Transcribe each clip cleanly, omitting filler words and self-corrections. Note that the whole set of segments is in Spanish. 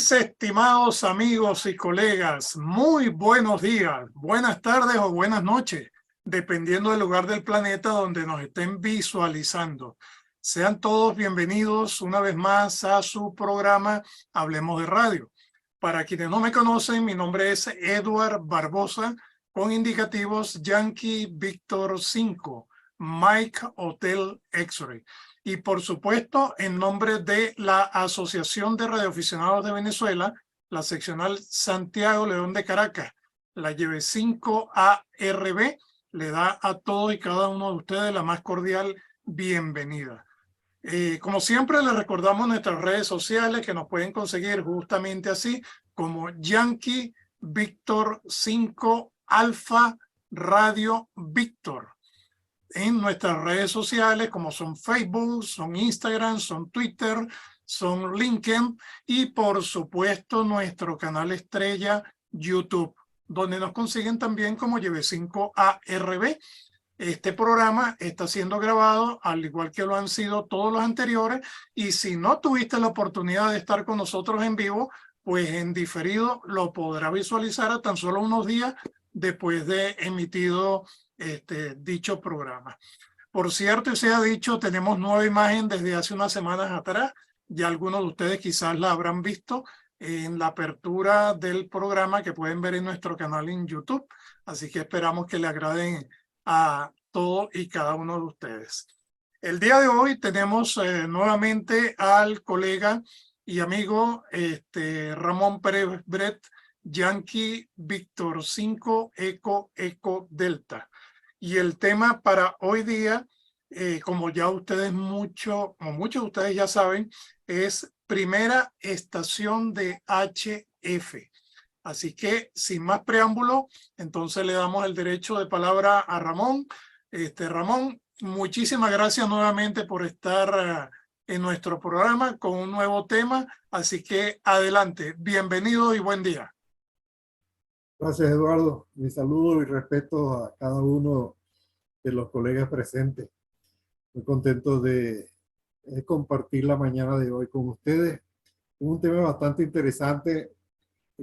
Mis estimados amigos y colegas, muy buenos días, buenas tardes o buenas noches, dependiendo del lugar del planeta donde nos estén visualizando. Sean todos bienvenidos una vez más a su programa Hablemos de Radio. Para quienes no me conocen, mi nombre es Edward Barbosa, con indicativos Yankee Victor 5, Mike Hotel X-Ray. Y por supuesto, en nombre de la Asociación de Radioaficionados de Venezuela, la seccional Santiago León de Caracas, la lleve 5ARB, le da a todos y cada uno de ustedes la más cordial bienvenida. Como siempre, les recordamos nuestras redes sociales que nos pueden conseguir justamente así, como Yankee Victor 5 Alfa Radio Victor. En nuestras redes sociales, como son Facebook, son Instagram, son Twitter, son LinkedIn y por supuesto nuestro canal estrella YouTube, donde nos consiguen también como YV5ARB. Este programa está siendo grabado al igual que lo han sido todos los anteriores, y si no tuviste la oportunidad de estar con nosotros en vivo, pues en diferido lo podrá visualizar a tan solo unos días después de emitido dicho programa. Por cierto, y se ha dicho, tenemos nueva imagen desde hace unas semanas atrás. Ya algunos de ustedes quizás la habrán visto en la apertura del programa que pueden ver en nuestro canal en YouTube. Así que esperamos que le agraden a todos y cada uno de ustedes. El día de hoy tenemos nuevamente al colega y amigo Ramón Pérez Bret, Yankee Victor 5 Eco Delta. Y el tema para hoy día, como ya ustedes muchos de ustedes ya saben, es primera estación de HF. Así que sin más preámbulo, entonces le damos el derecho de palabra a Ramón. Ramón, muchísimas gracias nuevamente por estar en nuestro programa con un nuevo tema. Así que adelante, bienvenido y buen día. Gracias, Eduardo. Mi saludo y respeto a cada uno de los colegas presentes. Muy contento de compartir la mañana de hoy con ustedes. Un tema bastante interesante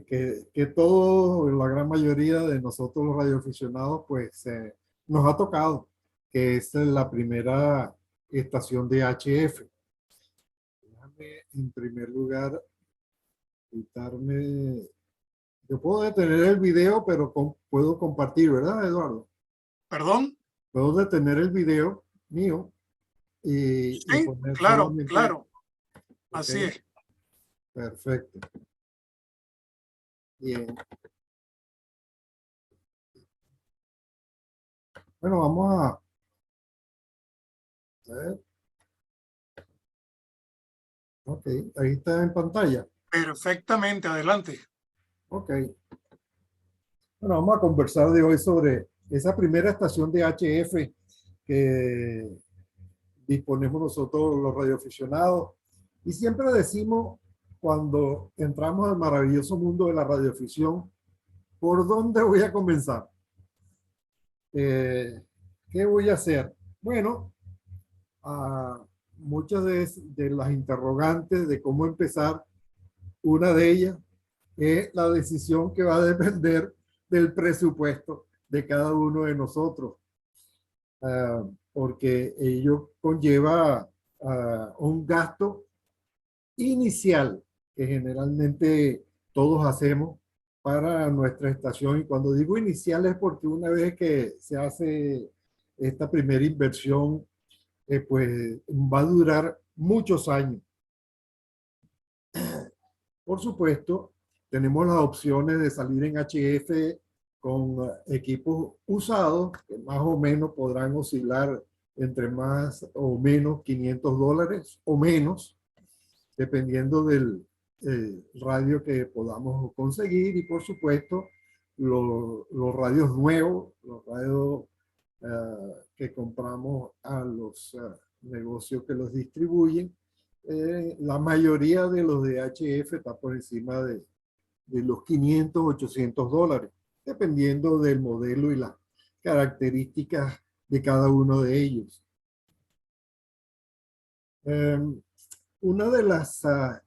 que todos, la gran mayoría de nosotros los radioaficionados, pues nos ha tocado, que es la primera estación de HF. Déjame en primer lugar quitarme. Yo puedo detener el video, pero puedo compartir, ¿verdad, Eduardo? ¿Perdón? Puedo detener el video mío y Sí, poner claro, solamente. claro. Así Okay, es. perfecto. Bien. Bueno, vamos a ver. Ok, ahí está en pantalla. Perfectamente, adelante. Ok. Bueno, vamos a conversar de hoy sobre esa primera estación de HF que disponemos nosotros los radioaficionados. Y siempre decimos, cuando entramos al maravilloso mundo de la radioafición, ¿por dónde voy a comenzar? ¿Qué voy a hacer? Bueno, muchas de las interrogantes de cómo empezar, una de ellas es la decisión que va a depender del presupuesto de cada uno de nosotros, porque ello conlleva un gasto inicial que generalmente todos hacemos para nuestra estación. Y cuando digo inicial es porque una vez que se hace esta primera inversión, pues va a durar muchos años. Por supuesto, tenemos las opciones de salir en HF con equipos usados que más o menos podrán oscilar entre más o menos $500 o menos, dependiendo del radio que podamos conseguir. Y por supuesto, los radios nuevos, los radios que compramos a los negocios que los distribuyen. La mayoría de los de HF está por encima de los $500, $800, dependiendo del modelo y las características de cada uno de ellos. una de las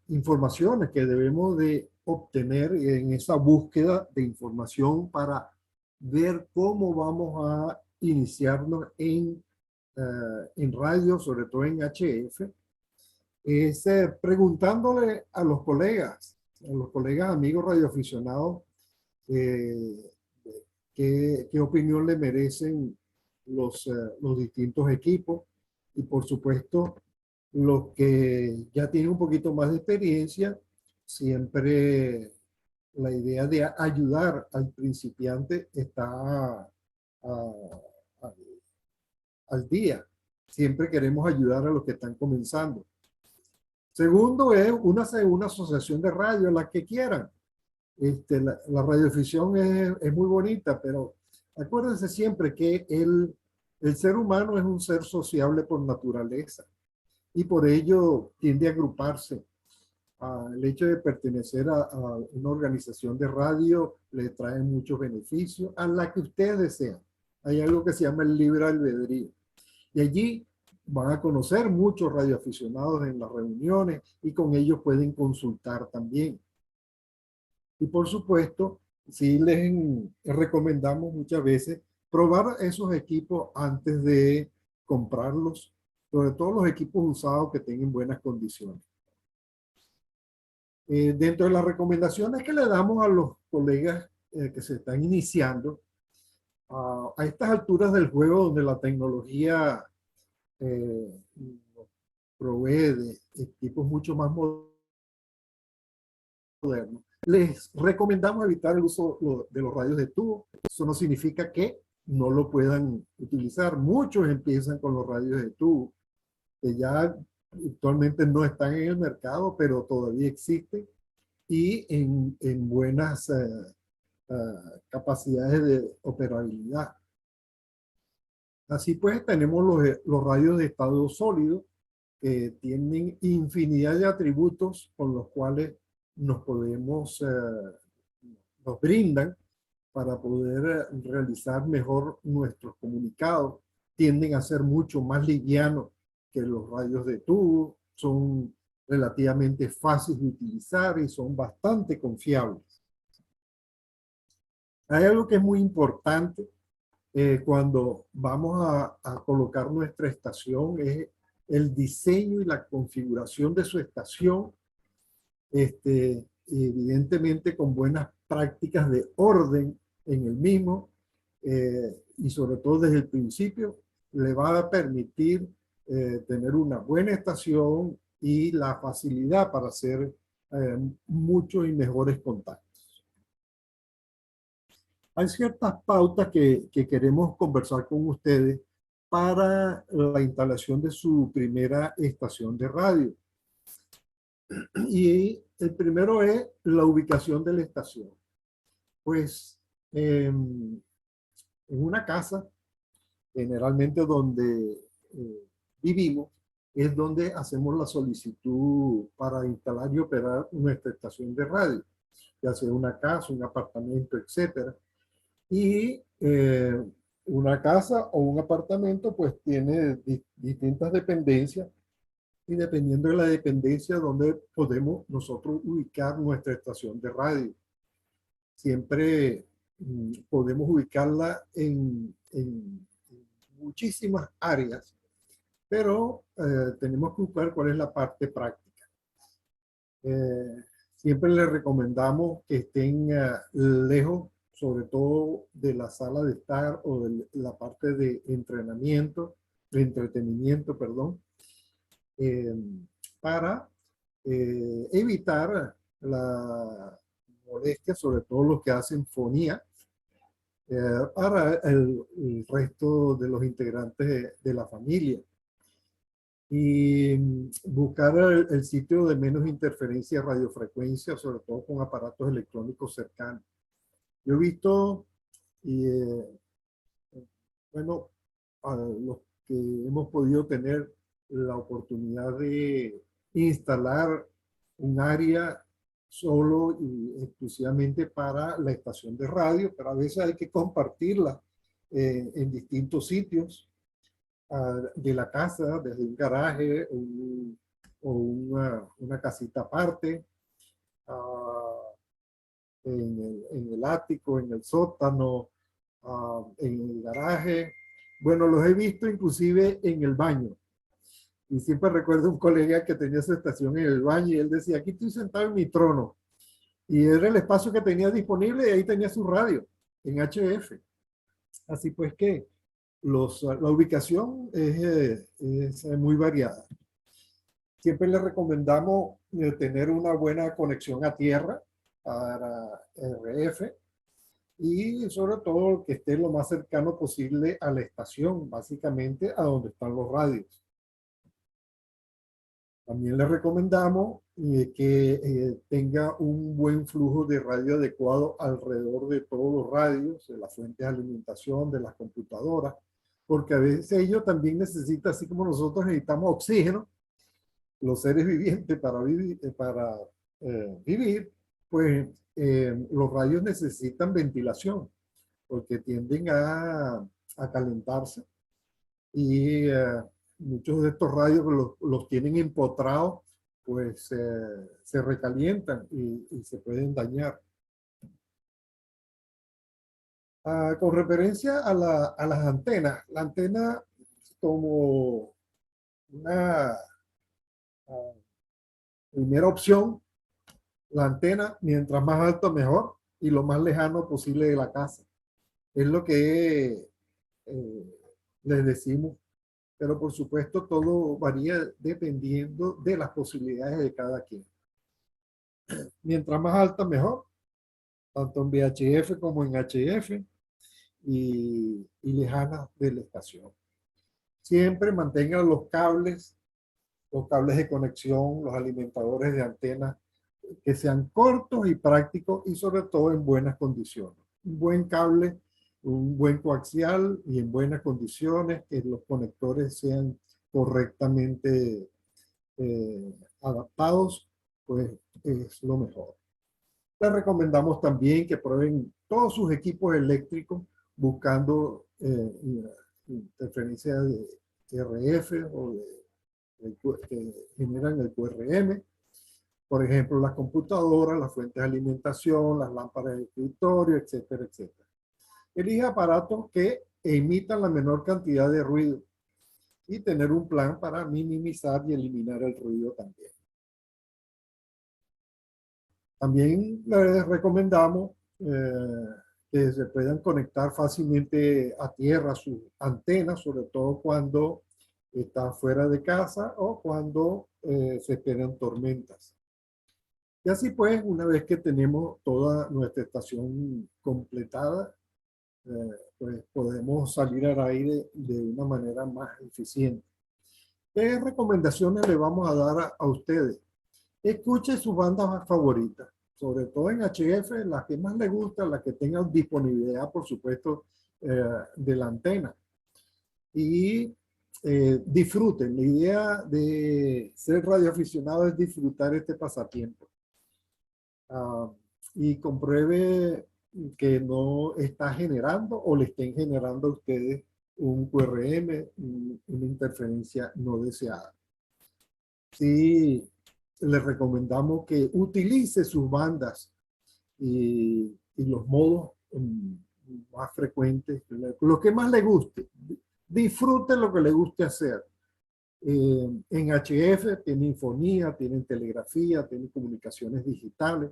informaciones que debemos de obtener en esa búsqueda de información para ver cómo vamos a iniciarnos en radio, sobre todo en HF, es preguntándole a los colegas amigos radioaficionados, eh, qué opinión le merecen los distintos equipos y por supuesto los que ya tienen un poquito más de experiencia, siempre la idea de ayudar al principiante está a- al día. Siempre queremos ayudar a los que están comenzando. Segundo es una asociación de radio, la que quieran. La radioafición es muy bonita, pero acuérdense siempre que el ser humano es un ser sociable por naturaleza y por ello tiende a agruparse. El hecho de pertenecer a una organización de radio le trae muchos beneficios a la que ustedes desean. Hay algo que se llama el libre albedrío. Y allí van a conocer muchos radioaficionados en las reuniones y con ellos pueden consultar también. Y por supuesto, sí les recomendamos muchas veces probar esos equipos antes de comprarlos, sobre todo los equipos usados que tengan buenas condiciones. Dentro de las recomendaciones que le damos a los colegas que se están iniciando, a estas alturas del juego donde la tecnología nos provee de equipos mucho más modernos, les recomendamos evitar el uso de los radios de tubo. Eso no significa que no lo puedan utilizar. Muchos empiezan con los radios de tubo, que ya actualmente no están en el mercado, pero todavía existen y en buenas capacidades de operabilidad. Así pues, tenemos los radios de estado sólido, que tienen infinidad de atributos con los cuales nos brindan para poder realizar mejor nuestros comunicados. Tienden a ser mucho más livianos que los radios de tubo, son relativamente fáciles de utilizar y son bastante confiables. Hay algo que es muy importante cuando vamos a colocar nuestra estación, es el diseño y la configuración de su estación, evidentemente con buenas prácticas de orden en el mismo, y sobre todo desde el principio le va a permitir tener una buena estación y la facilidad para hacer muchos y mejores contactos. Hay ciertas pautas que queremos conversar con ustedes para la instalación de su primera estación de radio. Y el primero es la ubicación de la estación. Pues en una casa, generalmente donde vivimos, es donde hacemos la solicitud para instalar y operar nuestra estación de radio, ya sea una casa, un apartamento, etcétera. Y una casa o un apartamento pues tiene distintas dependencias y dependiendo de la dependencia donde podemos nosotros ubicar nuestra estación de radio. Siempre podemos ubicarla en muchísimas áreas, pero tenemos que buscar cuál es la parte práctica. Siempre les recomendamos que estén lejos, sobre todo de la sala de estar o de la parte de entrenamiento, de entretenimiento, perdón, para evitar la molestia, sobre todo los que hacen fonía, para el resto de los integrantes de la familia. Y buscar el sitio de menos interferencia de radiofrecuencia, sobre todo con aparatos electrónicos cercanos. Yo he visto, y bueno, a los que hemos podido tener la oportunidad de instalar un área solo y exclusivamente para la estación de radio, pero a veces hay que compartirla en distintos sitios de la casa, desde un garaje, o una casita aparte, en el ático, en el sótano, en el garaje. Bueno, los he visto inclusive en el baño. Y siempre recuerdo un colega que tenía su estación en el baño y él decía, aquí estoy sentado en mi trono. Y era el espacio que tenía disponible y ahí tenía su radio en HF. Así pues que la ubicación es muy variada. Siempre le recomendamos tener una buena conexión a tierra para RF y sobre todo que esté lo más cercano posible a la estación, básicamente a donde están los radios. También le recomendamos que tenga un buen flujo de radio adecuado alrededor de todos los radios, de las fuentes de alimentación, de las computadoras, porque a veces ellos también necesitan, así como nosotros necesitamos oxígeno, los seres vivientes para vivir, pues los radios necesitan ventilación, porque tienden a calentarse y muchos de estos radios los tienen empotrados, pues se recalientan y se pueden dañar. Con referencia a las antenas, la antena como una primera opción, la antena mientras más alto mejor y lo más lejano posible de la casa. Es lo que les decimos. Pero por supuesto todo varía dependiendo de las posibilidades de cada quien. Mientras más alta mejor, tanto en VHF como en HF y lejana de la estación. Siempre mantengan los cables de conexión, los alimentadores de antena, que sean cortos y prácticos y sobre todo en buenas condiciones. Un buen cable, un buen coaxial y en buenas condiciones, que los conectores sean correctamente adaptados, pues es lo mejor. Les recomendamos también que prueben todos sus equipos eléctricos buscando interferencia de RF o que generan el QRM. Por ejemplo, las computadoras, las fuentes de alimentación, las lámparas de escritorio, etcétera, etcétera. Elija aparatos que emitan la menor cantidad de ruido y tener un plan para minimizar y eliminar el ruido también. También les recomendamos que se puedan conectar fácilmente a tierra sus antenas, sobre todo cuando está fuera de casa o cuando se esperan tormentas. Y así pues, una vez que tenemos toda nuestra estación completada, pues podemos salir al aire de una manera más eficiente. ¿Qué recomendaciones le vamos a dar a ustedes? Escuche sus bandas favoritas, sobre todo en HF, las que más les gustan, las que tengan disponibilidad, por supuesto, de la antena. Y disfruten. La idea de ser radioaficionado es disfrutar este pasatiempo. Y compruebe que no está generando o le estén generando a ustedes un QRM, una interferencia no deseada. Sí, les recomendamos que utilice sus bandas y los modos más frecuentes, lo que más le guste. Disfrute lo que le guste hacer. En HF tiene infonía, tienen telegrafía, tienen comunicaciones digitales.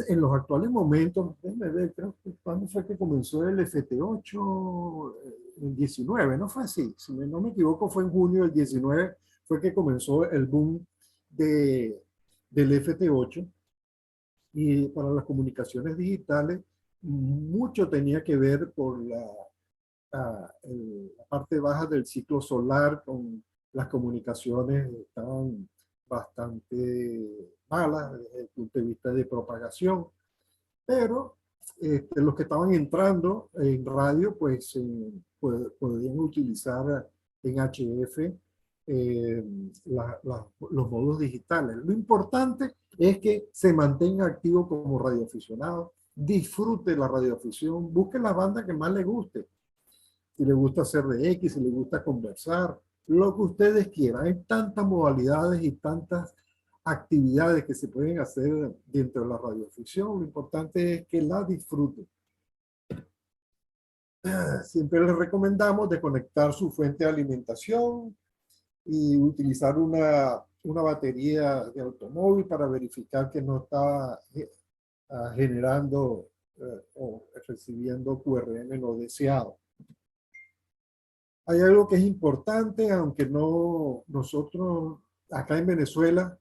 En los actuales momentos, déjenme ver, creo que cuando fue que comenzó el FT8, en 19, ¿no fue así? Si no me equivoco, fue en junio del 19, fue que comenzó el boom del FT8. Y para las comunicaciones digitales, mucho tenía que ver por la parte baja del ciclo solar, con las comunicaciones estaban bastante malas desde el punto de vista de propagación, pero los que estaban entrando en radio pues podían utilizar en HF los modos digitales. Lo importante es que se mantenga activo como radioaficionado, disfrute la radioafición, busque la banda que más le guste. Si le gusta hacer de X, si le gusta conversar, lo que ustedes quieran. Hay tantas modalidades y tantas actividades que se pueden hacer dentro de la radioficción. Lo importante es que la disfruten. Siempre les recomendamos desconectar su fuente de alimentación y utilizar una batería de automóvil para verificar que no está generando o recibiendo QRM no deseado. Hay algo que es importante, aunque no nosotros acá en Venezuela,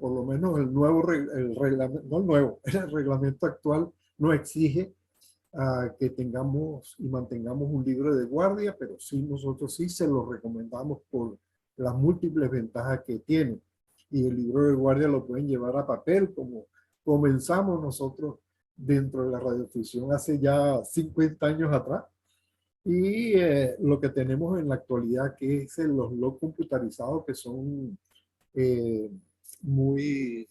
por lo menos el nuevo, el reglamento, no el nuevo, el reglamento actual no exige que tengamos y mantengamos un libro de guardia, pero sí nosotros sí se lo recomendamos por las múltiples ventajas que tiene. Y el libro de guardia lo pueden llevar a papel, como comenzamos nosotros dentro de la radioficción hace ya 50 años atrás. Y lo que tenemos en la actualidad, que es los logs computarizados, que son muy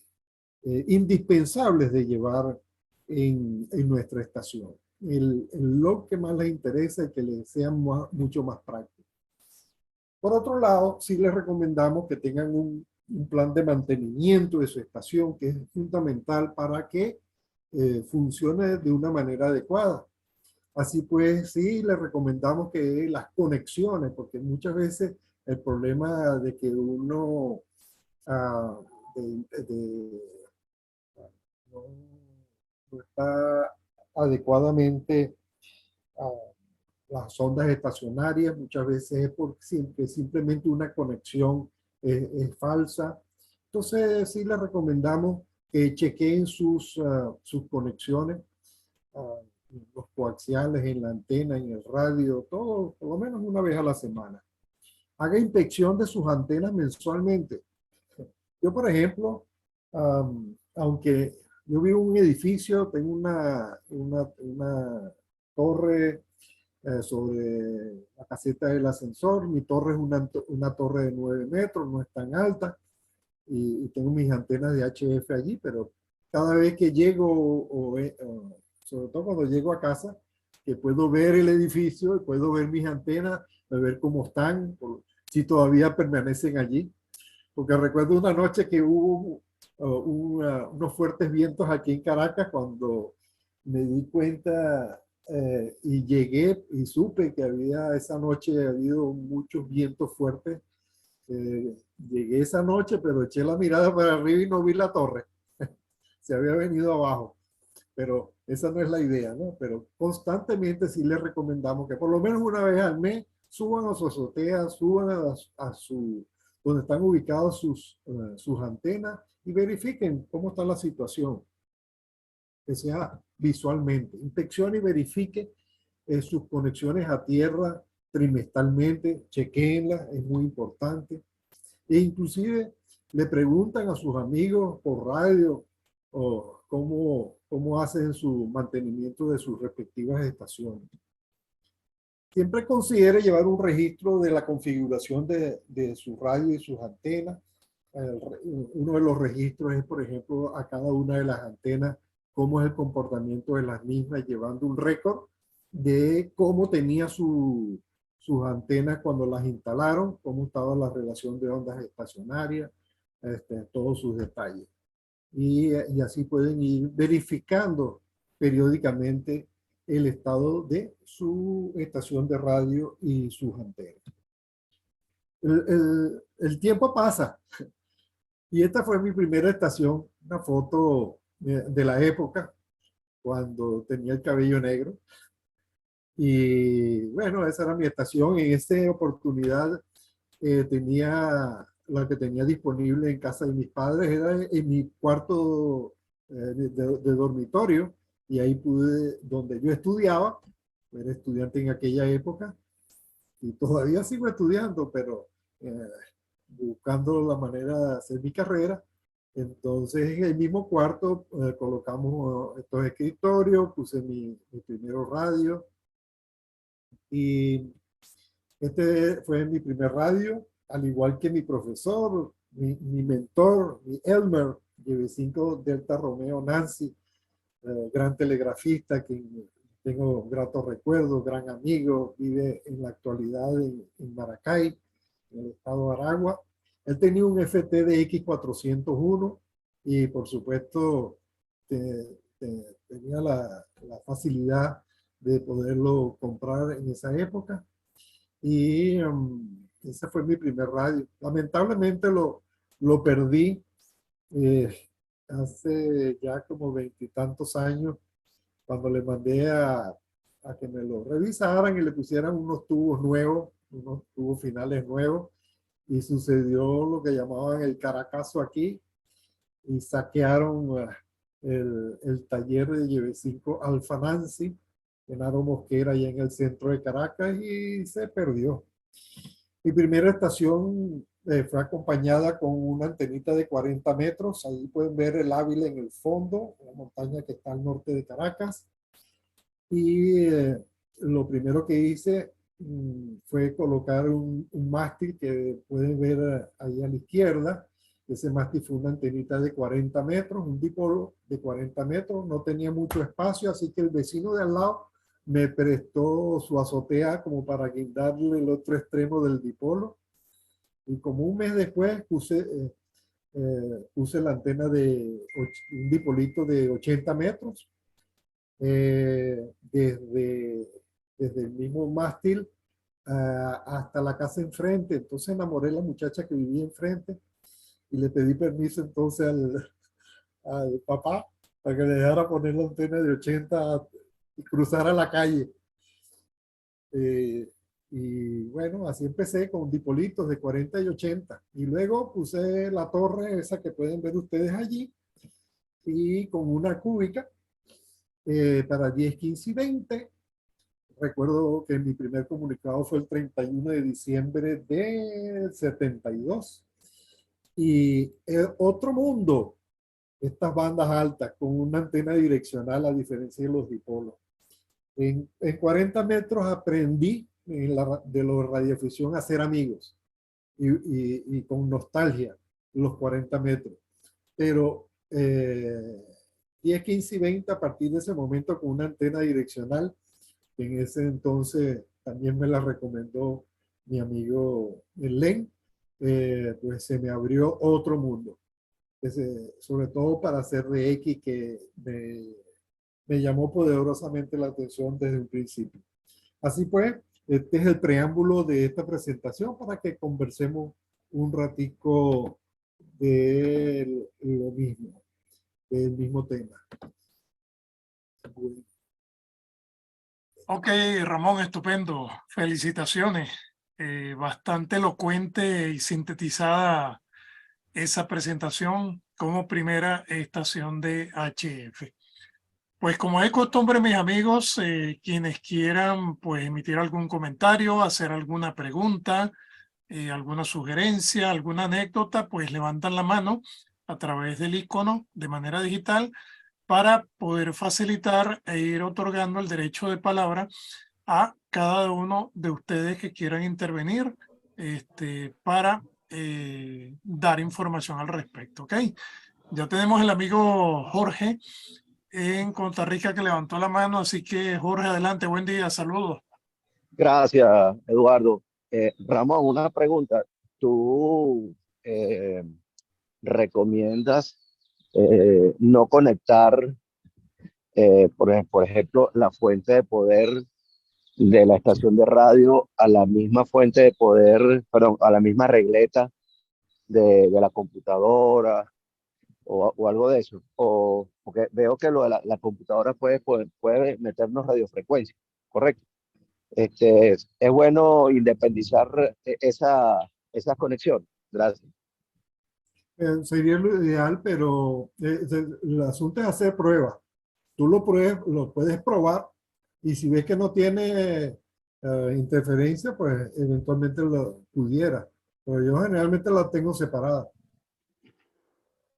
indispensables de llevar en nuestra estación. El log que más les interesa y que les sea mucho más práctico. Por otro lado, sí les recomendamos que tengan un plan de mantenimiento de su estación, que es fundamental para que funcione de una manera adecuada. Así pues, sí, les recomendamos que las conexiones, porque muchas veces el problema de que uno uh, no, no está adecuadamente las ondas estacionarias, muchas veces es porque simplemente una conexión es falsa. Entonces, sí les recomendamos que chequeen sus conexiones, los coaxiales en la antena, en el radio, todo, por lo menos una vez a la semana. Haga inspección de sus antenas mensualmente. Yo, por ejemplo, aunque yo vivo en un edificio, tengo una torre sobre la caseta del ascensor. Mi torre es una torre de 9 metros, no es tan alta. Y tengo mis antenas de HF allí, pero cada vez que llego, sobre todo cuando llego a casa, que puedo ver el edificio, puedo ver mis antenas, ver cómo están, si todavía permanecen allí. Porque recuerdo una noche que hubo unos fuertes vientos aquí en Caracas cuando me di cuenta y llegué y supe que esa noche había habido muchos vientos fuertes. Llegué esa noche, pero eché la mirada para arriba y no vi la torre. Se había venido abajo. Pero esa no es la idea, ¿no? Pero constantemente sí les recomendamos que por lo menos una vez al mes suban a su azotea, suban donde están ubicados sus antenas y verifiquen cómo está la situación, que sea visualmente. Inspeccione y verifique sus conexiones a tierra trimestralmente, chequenlas, es muy importante. E inclusive le preguntan a sus amigos por radio o cómo hacen su mantenimiento de sus respectivas estaciones. Siempre considere llevar un registro de la configuración de su radio y sus antenas. Uno de los registros es, por ejemplo, a cada una de las antenas, cómo es el comportamiento de las mismas, llevando un récord de cómo tenía sus antenas cuando las instalaron, cómo estaba la relación de ondas estacionarias, todos sus detalles. Y así pueden ir verificando periódicamente el estado de su estación de radio y sus antenas. El tiempo pasa y esta fue mi primera estación, una foto de la época cuando tenía el cabello negro. Y bueno, esa era mi estación. En esta oportunidad tenía la que tenía disponible en casa de mis padres, era en mi cuarto de dormitorio, y ahí pude, donde yo estudiaba, era estudiante en aquella época, y todavía sigo estudiando, pero buscando la manera de hacer mi carrera. Entonces en el mismo cuarto colocamos estos escritorios, puse mi primero radio, y este fue mi primer radio, al igual que mi profesor, mi mentor, mi Elmer, GV5 Delta Romeo Nancy, gran telegrafista, que tengo gratos recuerdos, gran amigo, vive en la actualidad en Maracay. en el estado de Aragua. Él tenía un FTDX 401 y por supuesto tenía la facilidad de poderlo comprar en esa época. Y ese fue mi primer radio. Lamentablemente lo perdí hace ya como veintitantos años, cuando le mandé a que me lo revisaran y le pusieran unos tubos nuevos, unos tubos finales nuevos, y sucedió lo que llamaban el caracazo aquí, y saquearon el taller de Lleve-5 Alfa Nancy, en Aro Mosquera, y en el centro de Caracas, y se perdió. Mi primera estación fue acompañada con una antenita de 40 metros. Ahí pueden ver el Ávila en el fondo, la montaña que está al norte de Caracas. Y lo primero que hice fue colocar un mástil que pueden ver ahí a la izquierda. Ese mástil fue una antenita de 40 metros, un dipolo de 40 metros. No tenía mucho espacio, así que el vecino de al lado me prestó su azotea como para guindarle el otro extremo del dipolo. Y como un mes después puse la antena de un dipolito de 80 metros desde el mismo mástil hasta la casa enfrente. Entonces enamoré a la muchacha que vivía enfrente y le pedí permiso entonces al papá para que le dejara poner la antena de 80 y cruzara la calle. Y bueno, así empecé con dipolitos de 40 y 80. Y luego puse la torre esa que pueden ver ustedes allí y con una cúbica para 10, 15 y 20. Recuerdo que mi primer comunicado fue el 31 de diciembre de 72. Y otro mundo, estas bandas altas con una antena direccional a diferencia de los dipolos. En 40 metros aprendí de la radiodifusión a ser amigos y con nostalgia los 40 metros. Pero 10, 15 y 20 a partir de ese momento con una antena direccional, en ese entonces también me la recomendó mi amigo Len, pues se me abrió otro mundo. Sobre todo para hacer de X, que me llamó poderosamente la atención desde un principio. Así pues, este es el preámbulo de esta presentación para que conversemos un ratico de lo mismo, del mismo tema. Ok, Ramón, estupendo. Felicitaciones. Bastante elocuente y sintetizada esa presentación como primera estación de HF. Pues como es costumbre, mis amigos, quienes quieran pues emitir algún comentario, hacer alguna pregunta, alguna sugerencia, alguna anécdota, pues levantan la mano a través del icono de manera digital para poder facilitar e ir otorgando el derecho de palabra a cada uno de ustedes que quieran intervenir para dar información al respecto. ¿Ok? Ya tenemos el amigo Jorge en Costa Rica que levantó la mano, así que Jorge, adelante, buen día, saludos. Gracias, Eduardo. Ramón, una pregunta. ¿Tú eh, recomiendas no conectar, por ejemplo, la fuente de poder de la estación de radio a la misma fuente de poder, perdón, a la misma regleta de la computadora o algo de eso? Porque veo que lo de la computadora puede meternos radiofrecuencia, ¿correcto? Es bueno independizar esa conexión. Gracias. Sería lo ideal, pero el asunto es hacer pruebas. Tú lo puedes probar y si ves que no tiene interferencia, pues eventualmente lo pudiera. Pero yo generalmente la tengo separada.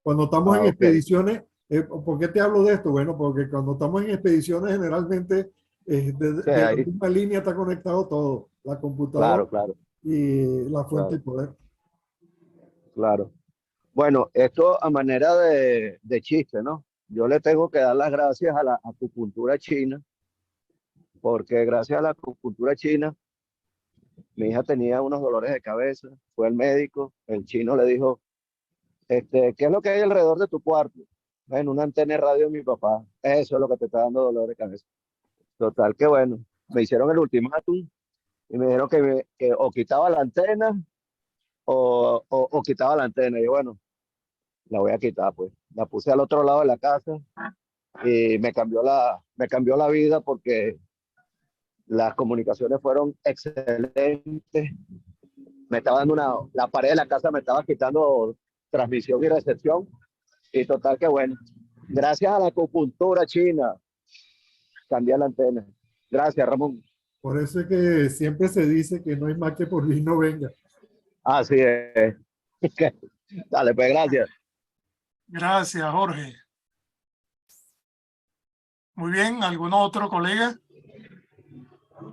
Cuando estamos en Ok, expediciones, ¿por qué te hablo de esto? Bueno, porque cuando estamos en expediciones generalmente sí, de la ahí, misma línea está conectado todo, la computadora claro, claro, y la fuente claro, de poder. claro. Bueno, esto a manera de chiste, ¿no? Yo le tengo que dar las gracias a la acupuntura china, porque gracias a la acupuntura china Mi hija tenía unos dolores de cabeza, fue al médico, el chino le dijo, ¿qué es lo que hay alrededor de tu cuarto? Bueno, una antena de radio de mi papá, eso es lo que te está dando dolor de cabeza. Total, que bueno, me hicieron el ultimátum y me dijeron que o quitaba la antena o quitaba la antena. Y yo, bueno, la voy a quitar, pues. La puse al otro lado de la casa y me cambió la vida porque las comunicaciones fueron excelentes. Me estaba dando la pared de la casa me estaba quitando transmisión y recepción. Y total que bueno, gracias a la acupuntura china, cambié la antena. Gracias, Ramón. Por eso es que siempre se dice que no hay mal que por bien no venga. Así es. Dale, pues gracias. Gracias, Jorge. Muy bien, ¿algún otro colega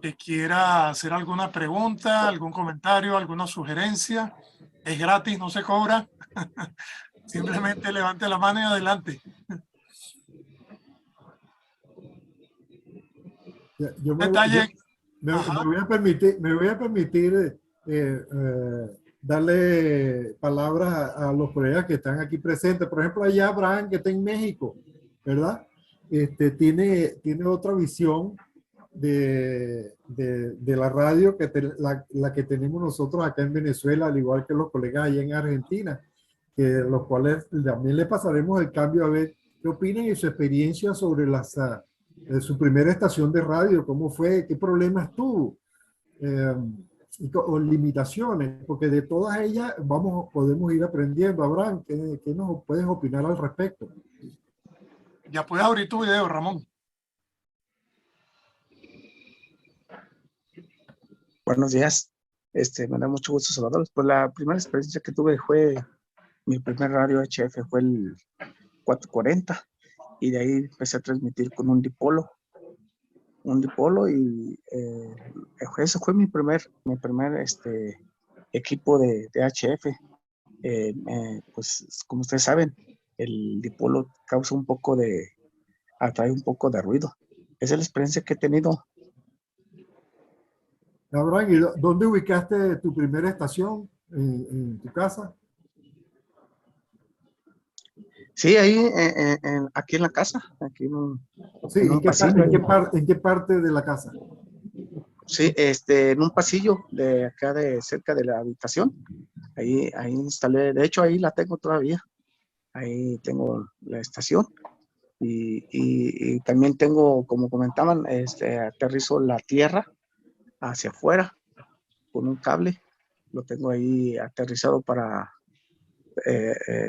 que quiera hacer alguna pregunta, algún comentario, alguna sugerencia? Es gratis, no se cobra. Simplemente levante la mano y adelante. Yo Detalle. me voy a permitir darle palabras los colegas que están aquí presentes. Por ejemplo, allá Abraham, que está en México, ¿verdad? Tiene otra visión de la radio que la que tenemos nosotros acá en Venezuela, al igual que los colegas allá en Argentina, que los cuales también le pasaremos el cambio a ver qué opinan y su experiencia sobre su primera estación de radio, cómo fue, qué problemas tuvo, o limitaciones, porque de todas ellas podemos ir aprendiendo. Abraham, ¿qué nos puedes opinar al respecto? Ya puedes abrir tu video, Ramón. Buenos días. Me da mucho gusto saludarlos. Pues la primera experiencia que tuve mi primer radio HF fue el 440 y de ahí empecé a transmitir con un dipolo y eso fue mi primer equipo de HF. Pues como ustedes saben, el dipolo atrae un poco de ruido. Esa es la experiencia que he tenido. Abraham, ¿y dónde ubicaste tu primera estación? ¿En tu casa? Sí, ahí, aquí en la casa, aquí Sí, en un pasillo. ¿En qué parte de la casa? Sí, en un pasillo de acá cerca de la habitación. Ahí instalé, de hecho ahí la tengo todavía. Ahí tengo la estación y también tengo, como comentaban, aterrizo la tierra hacia afuera con un cable. Lo tengo ahí aterrizado para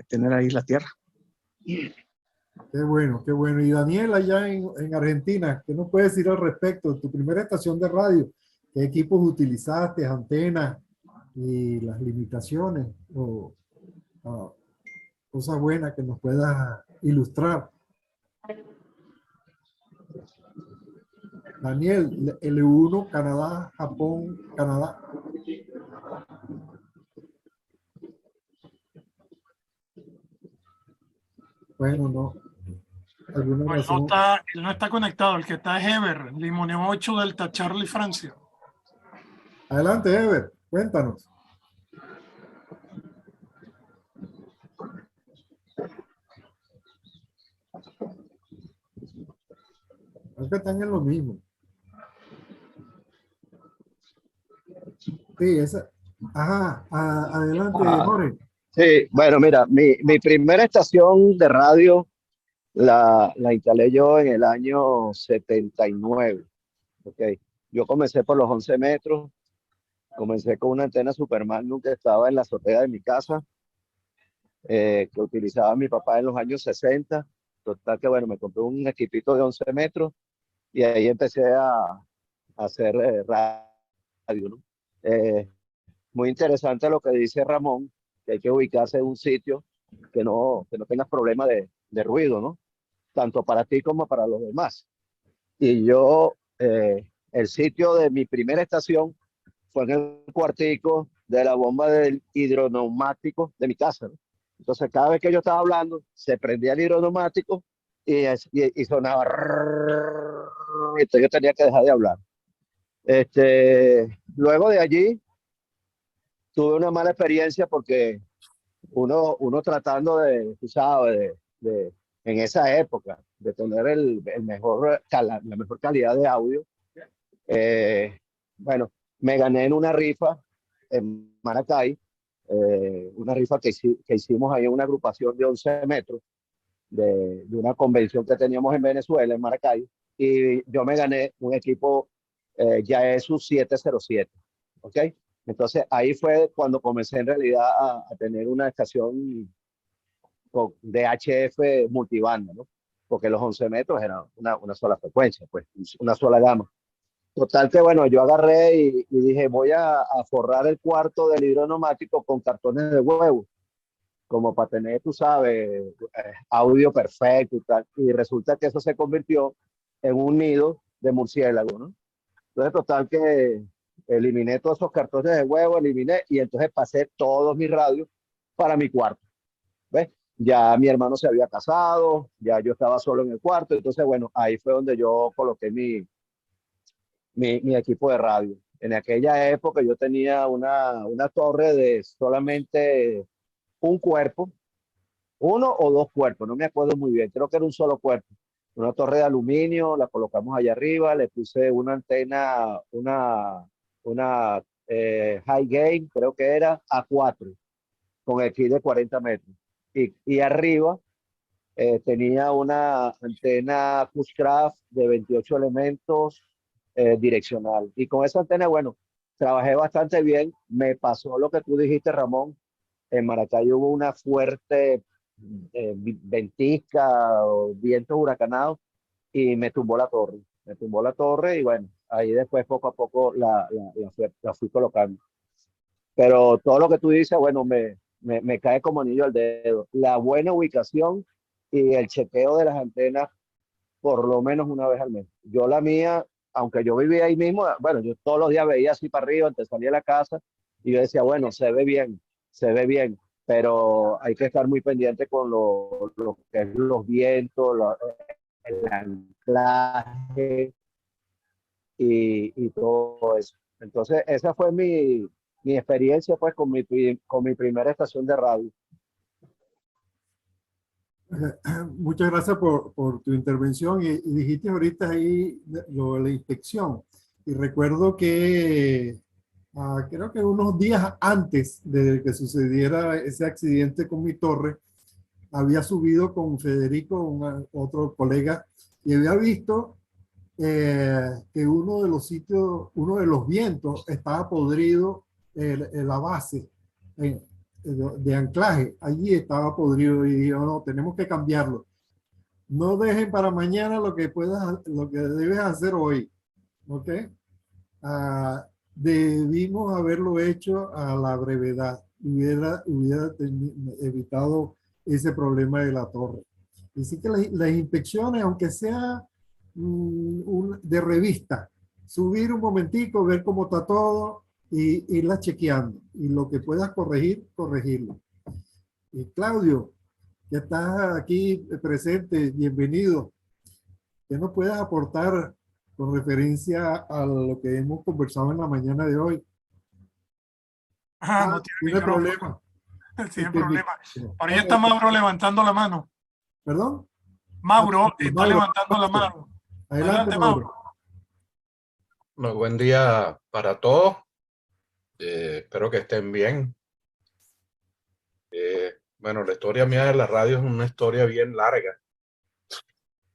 tener ahí la tierra. Qué bueno, qué bueno. Y Daniel, allá en Argentina, ¿qué nos puedes decir al respecto? Tu primera estación de radio, ¿qué equipos utilizaste, antenas y las limitaciones o cosas buenas que nos puedas ilustrar? Daniel, L1, Canadá, Japón, Canadá. Bueno, no. ¿Alguna Pues razón? él no está conectado. El que está es Ever, Limoneo 8 Delta Charlie Francia. Adelante, Ever, cuéntanos. Creo que están en lo mismo. Sí, esa. Ajá, adelante, Jorge. Sí, bueno, mira, mi primera estación de radio la instalé yo en el año 79. Okay. Yo comencé por los 11 metros, comencé con una antena Supermagnum que estaba en la azotea de mi casa, que utilizaba mi papá en los años 60. Total que bueno, me compré un equipito de 11 metros y ahí empecé a hacer radio, ¿no? Muy interesante lo que dice Ramón, que hay que ubicarse en un sitio que no tengas problema de ruido, ¿no? Tanto para ti como para los demás. Y yo, el sitio de mi primera estación fue en el cuartico de la bomba del hidroneumático de mi casa, ¿no? Entonces, cada vez que yo estaba hablando, se prendía el hidroneumático y sonaba. Entonces, yo tenía que dejar de hablar. Luego de allí, tuve una mala experiencia porque uno tratando de, tú sabes, en esa época, de tener el mejor, la mejor calidad de audio, eh, bueno, me gané en una rifa en Maracay, una rifa que hicimos ahí en una agrupación de 11 metros de una convención que teníamos en Venezuela, en Maracay, y yo me gané un equipo Yaesu 707, ¿ok? Entonces ahí fue cuando comencé en realidad a tener una estación de HF multibanda, ¿no? Porque los 11 metros eran una sola frecuencia, pues una sola gama. Total que bueno, yo agarré y dije, voy a forrar el cuarto del hidroneumático con cartones de huevo, como para tener, tú sabes, audio perfecto y tal. Y resulta que eso se convirtió en un nido de murciélago, ¿no? Entonces, total que eliminé todos esos cartones de huevo, eliminé y entonces pasé todos mis radios para mi cuarto. ¿Ves? Ya mi hermano se había casado, ya yo estaba solo en el cuarto, entonces bueno, ahí fue donde yo coloqué mi equipo de radio. En aquella época yo tenía una torre de solamente un cuerpo, uno o dos cuerpos, no me acuerdo muy bien, creo que era un solo cuerpo. Una torre de aluminio, la colocamos allá arriba, le puse una antena, una high gain, creo que era A4, con el kit de 40 metros. Y arriba tenía una antena Cushcraft de 28 elementos direccional. Y con esa antena, bueno, trabajé bastante bien. Me pasó lo que tú dijiste, Ramón. En Maracay hubo una fuerte ventisca o vientos huracanados y me tumbó la torre. Me tumbó la torre y bueno, ahí después poco a poco la fui colocando. Pero todo lo que tú dices, bueno, me cae como anillo al dedo. La buena ubicación y el chequeo de las antenas por lo menos una vez al mes. Yo la mía, aunque yo vivía ahí mismo, bueno, yo todos los días veía así para arriba antes de salir a la casa y yo decía, bueno, se ve bien, pero hay que estar muy pendiente con lo que es los vientos, el anclaje y todo eso. Entonces, esa fue mi experiencia pues con mi primera estación de radio. Muchas gracias por tu intervención y dijiste ahorita ahí lo de la inspección. Y recuerdo que creo que unos días antes de que sucediera ese accidente con mi torre, había subido con Federico, otro colega, y había visto que uno de los sitios, uno de los vientos estaba podrido en la base de anclaje. Allí estaba podrido y dijo, no, tenemos que cambiarlo. No dejen para mañana lo que debes hacer hoy. ¿Ok? Debimos haberlo hecho a la brevedad. Hubiera evitado ese problema de la torre. Así que las inspecciones, aunque sea de revista, subir un momentico, ver cómo está todo y irla chequeando. Y lo que puedas corregir, corregirlo. Y Claudio, que estás aquí presente, bienvenido. ¿Qué nos puedes aportar con referencia a lo que hemos conversado en la mañana de hoy? No tiene tiene problema. Tiene problema. Por ahí está Mauro levantando la mano. ¿Perdón? Mauro está Mauro, levantando la mano. Adelante, Mauro. Muy buen día para todos. Espero que estén bien. Bueno, la historia mía de la radio es una historia bien larga,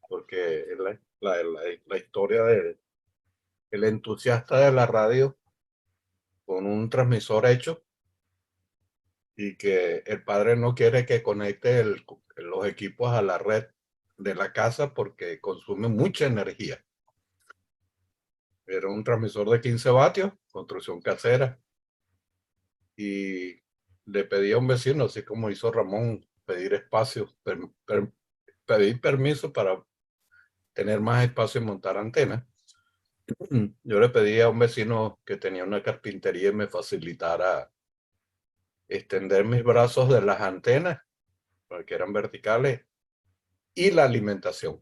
porque es la historia del entusiasta de la radio con un transmisor hecho y que el padre no quiere que conecte los equipos a la red de la casa porque consume mucha energía. Era un transmisor de 15 vatios, construcción casera, y le pedí a un vecino, así como hizo Ramón, pedir espacio, pedir permiso para tener más espacio y montar antenas. Yo le pedí a un vecino que tenía una carpintería y me facilitara extender mis brazos de las antenas, porque eran verticales, y la alimentación.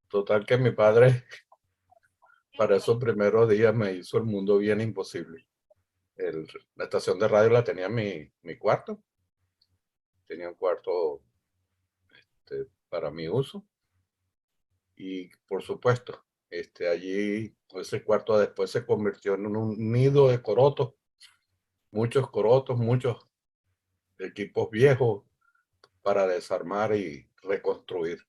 Total que mi padre para esos primeros días me hizo el mundo bien imposible. La estación de radio la tenía en mi cuarto. Tenía un cuarto para mi uso. Y por supuesto, allí ese cuarto después se convirtió en un nido de corotos, muchos equipos viejos para desarmar y reconstruir.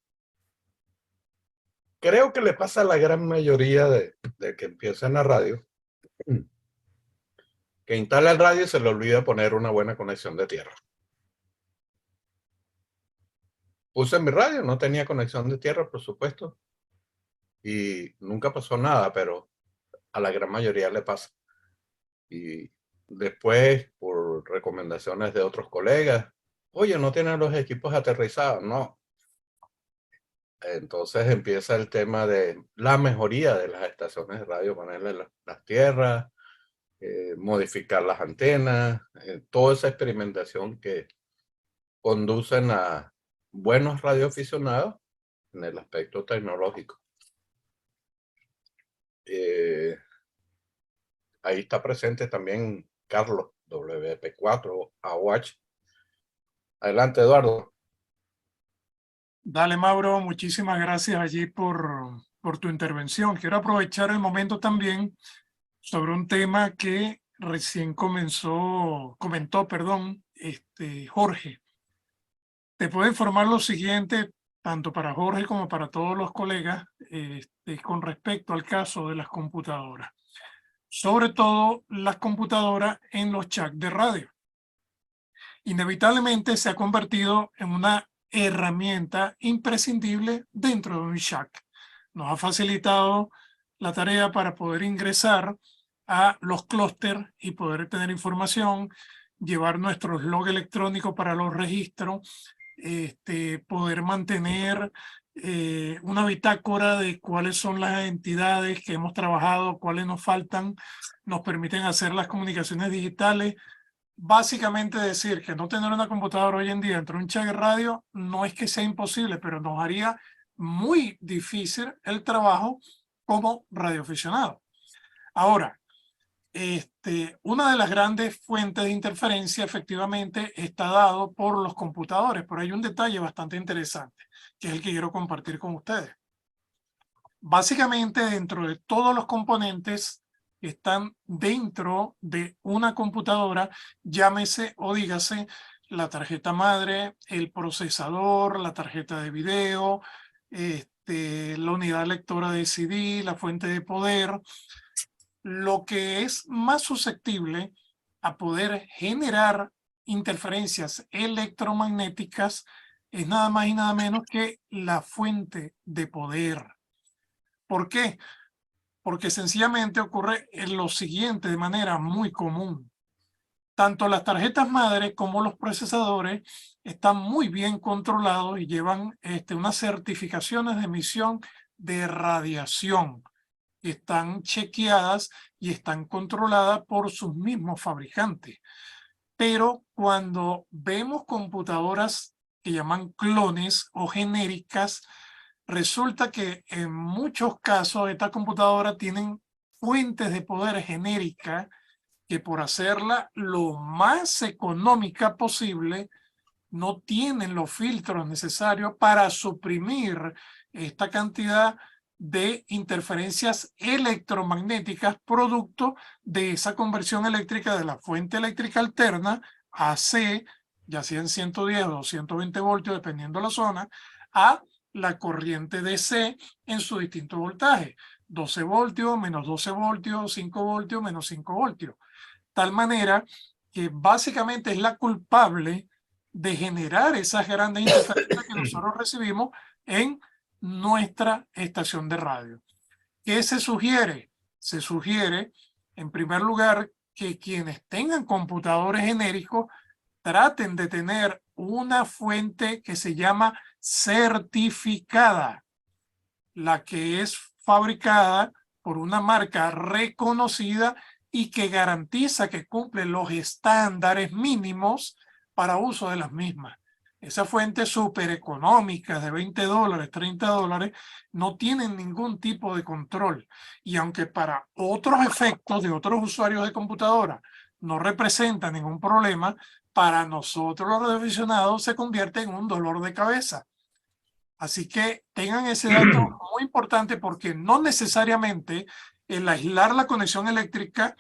Creo que le pasa a la gran mayoría de que empieza en la radio, que instala el radio y se le olvida poner una buena conexión de tierra. Puse mi radio, no tenía conexión de tierra, por supuesto, y nunca pasó nada, pero a la gran mayoría le pasa. Y después, por recomendaciones de otros colegas, oye, no tienen los equipos aterrizados, no. Entonces empieza el tema de la mejoría de las estaciones de radio, ponerle las tierras, modificar las antenas, toda esa experimentación que conducen a buenos radioaficionados en el aspecto tecnológico. Ahí está presente también Carlos, WP4, AWatch. Adelante, Eduardo. Dale, Mauro, muchísimas gracias allí por tu intervención. Quiero aprovechar el momento también sobre un tema que recién comentó, Jorge. Te puedo informar lo siguiente, tanto para Jorge como para todos los colegas, con respecto al caso de las computadoras. Sobre todo las computadoras en los chats de radio. Inevitablemente se ha convertido en una herramienta imprescindible dentro de un chat. Nos ha facilitado la tarea para poder ingresar a los clústeres y poder tener información, llevar nuestros logs electrónicos para los registros, poder mantener una bitácora de cuáles son las entidades que hemos trabajado, cuáles nos faltan, nos permiten hacer las comunicaciones digitales. Básicamente decir que no tener una computadora hoy en día dentro de un chat de radio no es que sea imposible, pero nos haría muy difícil el trabajo como radioaficionado. Ahora, una de las grandes fuentes de interferencia efectivamente está dado por los computadores, pero hay un detalle bastante interesante, que es el que quiero compartir con ustedes. Básicamente, dentro de todos los componentes que están dentro de una computadora, llámese o dígase la tarjeta madre, el procesador, la tarjeta de video, la unidad lectora de CD, la fuente de poder. Lo que es más susceptible a poder generar interferencias electromagnéticas es nada más y nada menos que la fuente de poder. ¿Por qué? Porque sencillamente ocurre lo siguiente de manera muy común. Tanto las tarjetas madre como los procesadores están muy bien controlados y llevan unas certificaciones de emisión de radiación. Están chequeadas y están controladas por sus mismos fabricantes. Pero cuando vemos computadoras que llaman clones o genéricas, resulta que en muchos casos estas computadoras tienen fuentes de poder genéricas que por hacerla lo más económica posible no tienen los filtros necesarios para suprimir esta cantidad de interferencias electromagnéticas producto de esa conversión eléctrica de la fuente eléctrica alterna AC, ya sea en 110 o 220 voltios dependiendo de la zona, a la corriente DC en su distinto voltaje, 12 voltios, menos 12 voltios, 5 voltios, menos 5 voltios. Tal manera que básicamente es la culpable de generar esas grandes interferencias que nosotros recibimos en nuestra estación de radio. ¿Qué se sugiere? Se sugiere, en primer lugar, que quienes tengan computadores genéricos traten de tener una fuente que se llama certificada, la que es fabricada por una marca reconocida y que garantiza que cumple los estándares mínimos para uso de las mismas. Esas fuentes súper económicas de $20, $30 no tienen ningún tipo de control. Y aunque para otros efectos de otros usuarios de computadora no representa ningún problema, para nosotros los radioaficionados se convierte en un dolor de cabeza. Así que tengan ese dato muy importante, porque no necesariamente el aislar la conexión eléctrica,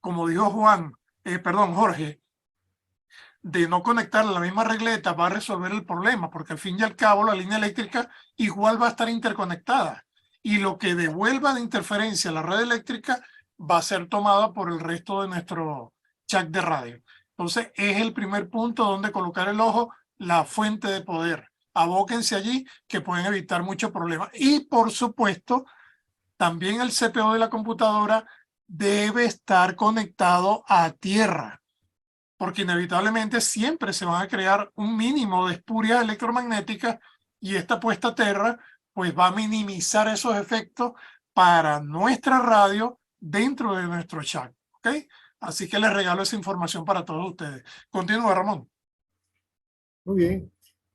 como dijo Jorge, de no conectar la misma regleta va a resolver el problema, porque al fin y al cabo la línea eléctrica igual va a estar interconectada y lo que devuelva de interferencia a la red eléctrica va a ser tomada por el resto de nuestro jack de radio. Entonces es el primer punto donde colocar el ojo, la fuente de poder. Abóquense allí, que pueden evitar muchos problemas. Y por supuesto, también el CPU de la computadora debe estar conectado a tierra, porque inevitablemente siempre se van a crear un mínimo de espurias electromagnéticas y esta puesta a tierra pues va a minimizar esos efectos para nuestra radio dentro de nuestro chat. ¿Ok? Así que les regalo esa información para todos ustedes. Continúa, Ramón. Muy bien.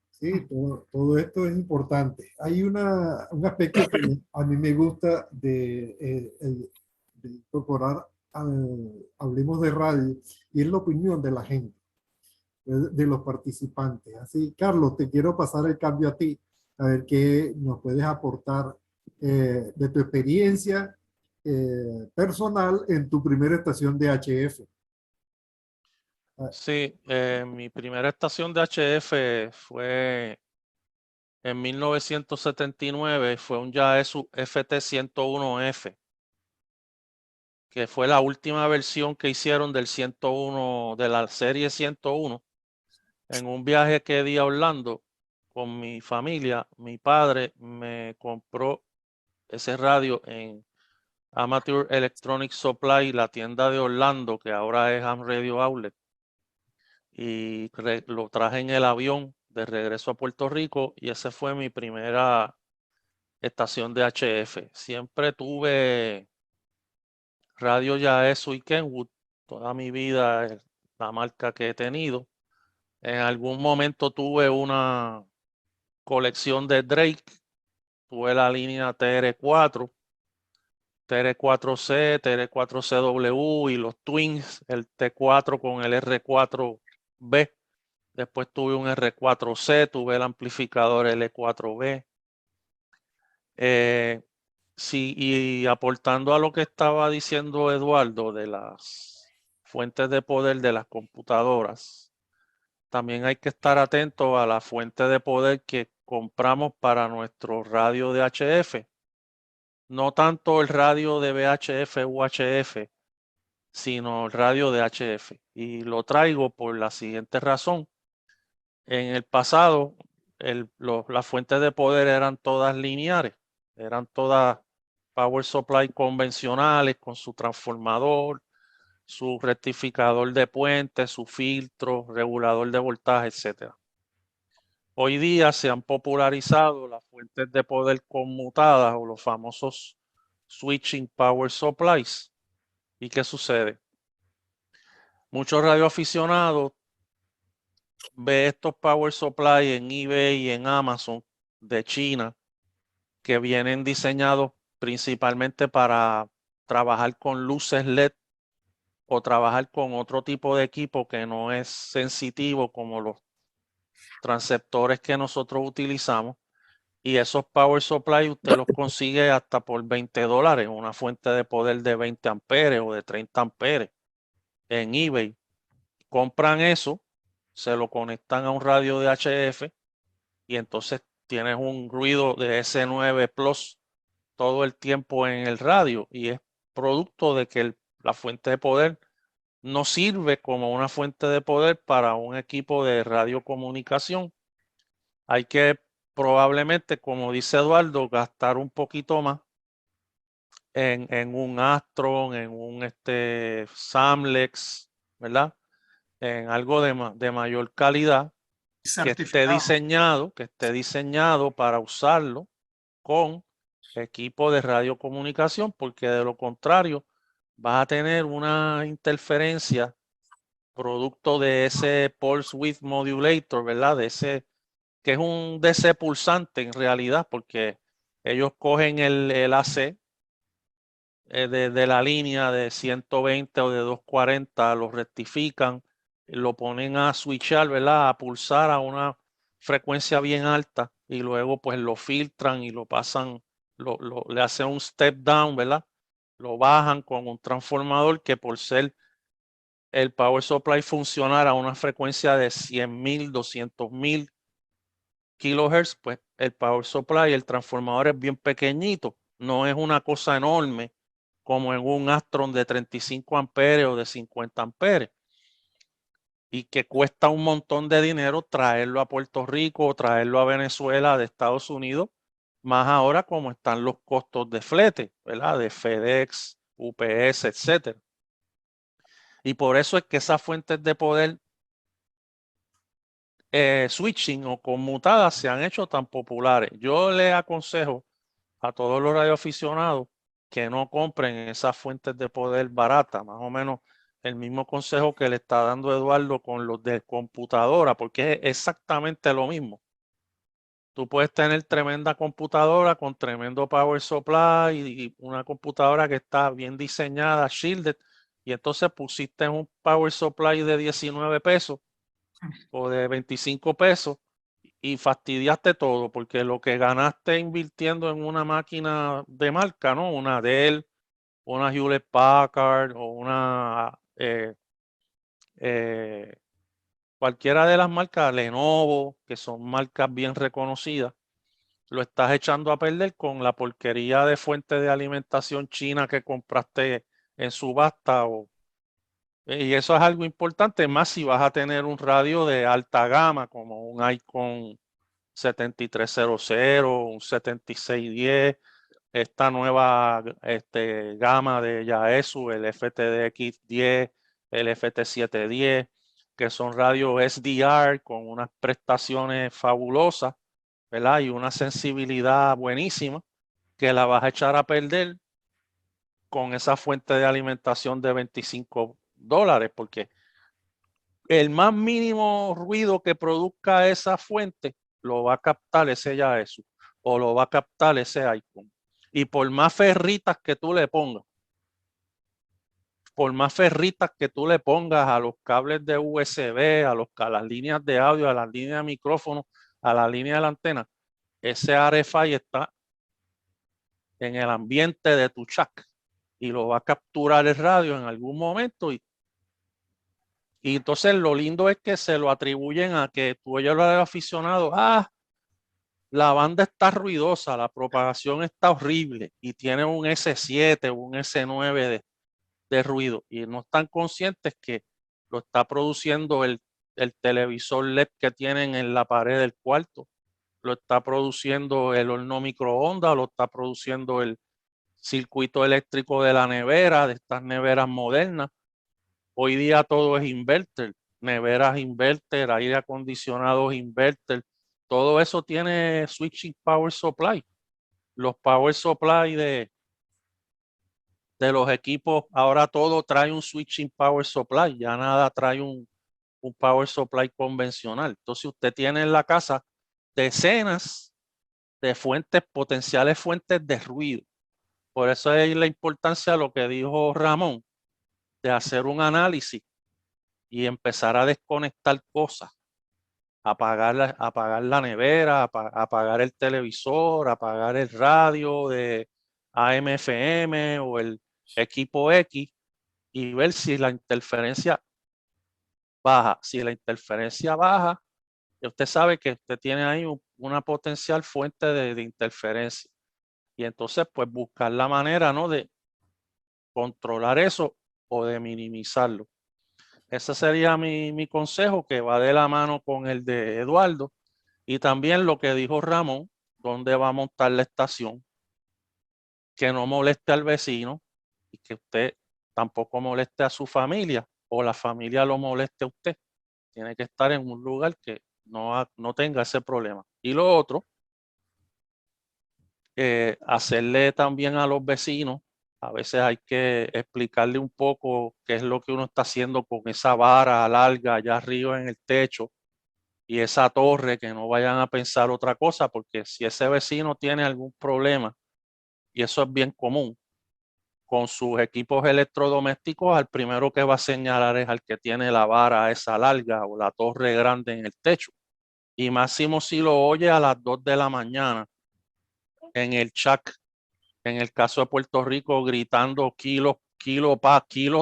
Sí, todo esto es importante. Hay un aspecto que a mí me gusta de incorporar, hablemos de radio, y es la opinión de la gente, de los participantes. Así, Carlos, te quiero pasar el cambio a ti, a ver qué nos puedes aportar de tu experiencia personal en tu primera estación de HF. Sí, mi primera estación de HF fue en 1979, fue un Yaesu FT101F, que fue la última versión que hicieron del 101, de la serie 101. En un viaje que di a Orlando con mi familia, mi padre me compró ese radio en Amateur Electronic Supply, la tienda de Orlando, que ahora es Ham Radio Outlet. Y lo traje en el avión de regreso a Puerto Rico y esa fue mi primera estación de HF. Siempre tuve radio Yaesu y Kenwood, toda mi vida es la marca que he tenido. En algún momento tuve una colección de Drake, tuve la línea TR4, TR4C, TR4CW y los Twins, el T4 con el R4B. Después tuve un R4C, tuve el amplificador L4B. Sí, y aportando a lo que estaba diciendo Eduardo de las fuentes de poder de las computadoras, también hay que estar atento a la fuente de poder que compramos para nuestro radio de HF. No tanto el radio de VHF u HF, sino el radio de HF. Y lo traigo por la siguiente razón. En el pasado, las fuentes de poder eran todas lineares, eran todas power supply convencionales con su transformador, su rectificador de puente, su filtro, regulador de voltaje, etc. Hoy día se han popularizado las fuentes de poder conmutadas o los famosos switching power supplies. ¿Y qué sucede? Muchos radioaficionados ven estos power supply en eBay y en Amazon de China, que vienen diseñados principalmente para trabajar con luces LED o trabajar con otro tipo de equipo que no es sensitivo como los transceptores que nosotros utilizamos. Y esos power supply usted los consigue hasta por $20, una fuente de poder de 20 amperes o de 30 amperes en eBay. Compran eso, se lo conectan a un radio de HF y entonces tienes un ruido de S9 Plus todo el tiempo en el radio y es producto de que la fuente de poder no sirve como una fuente de poder para un equipo de radiocomunicación. Hay que probablemente, como dice Eduardo, gastar un poquito más en un Astron, en un Samlex, ¿verdad? En algo de mayor calidad que esté diseñado para usarlo con equipo de radiocomunicación, porque de lo contrario vas a tener una interferencia producto de ese pulse width modulator, ¿verdad? De ese que es un DC pulsante en realidad, porque ellos cogen el AC de la línea de 120 o de 240, lo rectifican, lo ponen a switchar, ¿verdad? A pulsar a una frecuencia bien alta y luego pues lo filtran y lo pasan, le hacen un step down, ¿verdad? Lo bajan con un transformador que por ser el power supply funcionar a una frecuencia de 100.000, 200.000 kilohertz, pues el power supply, el transformador es bien pequeñito, no es una cosa enorme como en un Astron de 35 amperes o de 50 amperes y que cuesta un montón de dinero traerlo a Puerto Rico o traerlo a Venezuela de Estados Unidos, más ahora como están los costos de flete, ¿verdad? De FedEx, UPS, etcétera. Y por eso es que esas fuentes de poder switching o conmutadas se han hecho tan populares. Yo le aconsejo a todos los radioaficionados que no compren esas fuentes de poder baratas, más o menos el mismo consejo que le está dando Eduardo con los de computadora, porque es exactamente lo mismo. Tú puedes tener tremenda computadora con tremendo power supply y una computadora que está bien diseñada, shielded, y entonces pusiste un power supply de 19 pesos o de 25 pesos y fastidiaste todo porque lo que ganaste invirtiendo en una máquina de marca, ¿no? Una Dell, una Hewlett Packard o una cualquiera de las marcas, Lenovo, que son marcas bien reconocidas, lo estás echando a perder con la porquería de fuente de alimentación china que compraste en subasta y eso es algo importante, más si vas a tener un radio de alta gama como un Icon 7300, un 7610, esta nueva gama de Yaesu, el FTDX10, el FT710, que son radios SDR con unas prestaciones fabulosas, ¿verdad? Y una sensibilidad buenísima que la vas a echar a perder con esa fuente de alimentación de $25, porque el más mínimo ruido que produzca esa fuente lo va a captar ese Yaesu o lo va a captar ese Icon. Y por más ferritas que tú le pongas, por más ferritas que tú le pongas a los cables de USB, a las líneas de audio, a las líneas de micrófono, a la línea de la antena, ese RFI está en el ambiente de tu chac y lo va a capturar el radio en algún momento y entonces lo lindo es que se lo atribuyen a que tú oyes al aficionado, la banda está ruidosa, la propagación está horrible y tiene un S7 o un S9 de ruido y no están conscientes que lo está produciendo el televisor LED que tienen en la pared del cuarto, lo está produciendo el horno microondas, lo está produciendo el circuito eléctrico de la nevera, de estas neveras modernas. Hoy día todo es inverter, neveras inverter, aire acondicionados inverter, todo eso tiene switching power supply. Los power supply de los equipos, ahora todo trae un switching power supply, ya nada trae un power supply convencional. Entonces usted tiene en la casa decenas de fuentes, potenciales fuentes de ruido. Por eso es la importancia de lo que dijo Ramón, de hacer un análisis y empezar a desconectar cosas, apagar la nevera, apagar el televisor, apagar el radio de AM/FM o el equipo X y ver si la interferencia baja. Si la interferencia baja, usted sabe que usted tiene ahí una potencial fuente de interferencia. Y entonces, pues buscar la manera, ¿no? De controlar eso o de minimizarlo. Ese sería mi consejo que va de la mano con el de Eduardo y también lo que dijo Ramón, dónde va a montar la estación, que no moleste al vecino y que usted tampoco moleste a su familia o la familia lo moleste a usted. Tiene que estar en un lugar que no tenga ese problema. Y lo otro, hacerle también a los vecinos, a veces hay que explicarle un poco qué es lo que uno está haciendo con esa vara larga allá arriba en el techo y esa torre, que no vayan a pensar otra cosa, porque si ese vecino tiene algún problema, y eso es bien común, con sus equipos electrodomésticos, al primero que va a señalar es al que tiene la vara esa larga o la torre grande en el techo. Y máximo si lo oye a las 2 de la mañana en el chat, en el caso de Puerto Rico, gritando kilos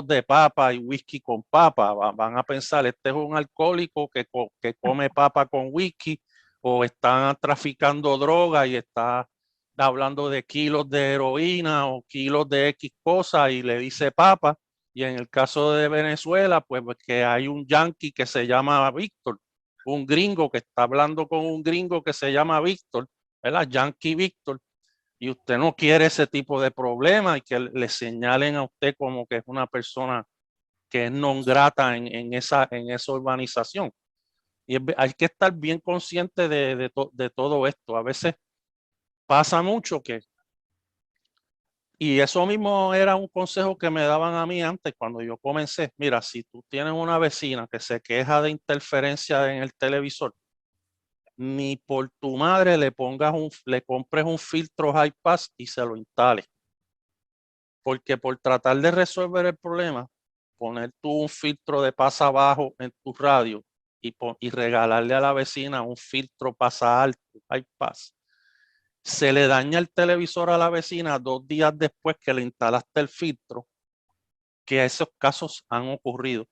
de papa y whisky con papa. Van a pensar, este es un alcohólico que come papa con whisky, o están traficando droga y está hablando de kilos de heroína o kilos de X cosas y le dice papa. Y en el caso de Venezuela, pues que hay un yanqui que se llama Víctor, un gringo que está hablando con un gringo que se llama Víctor, ¿verdad? Yankee Víctor. Y usted no quiere ese tipo de problema y que le señalen a usted como que es una persona que es non grata en esa urbanización. Y hay que estar bien consciente de todo esto. A veces pasa mucho y eso mismo era un consejo que me daban a mí antes cuando yo comencé. Mira, si tú tienes una vecina que se queja de interferencia en el televisor, ni por tu madre le compres un filtro high pass y se lo instales. Porque por tratar de resolver el problema, poner tú un filtro de pasa bajo en tu radio y regalarle a la vecina un filtro pasa alto, high pass, se le daña el televisor a la vecina 2 días después que le instalaste el filtro, que esos casos han ocurrido.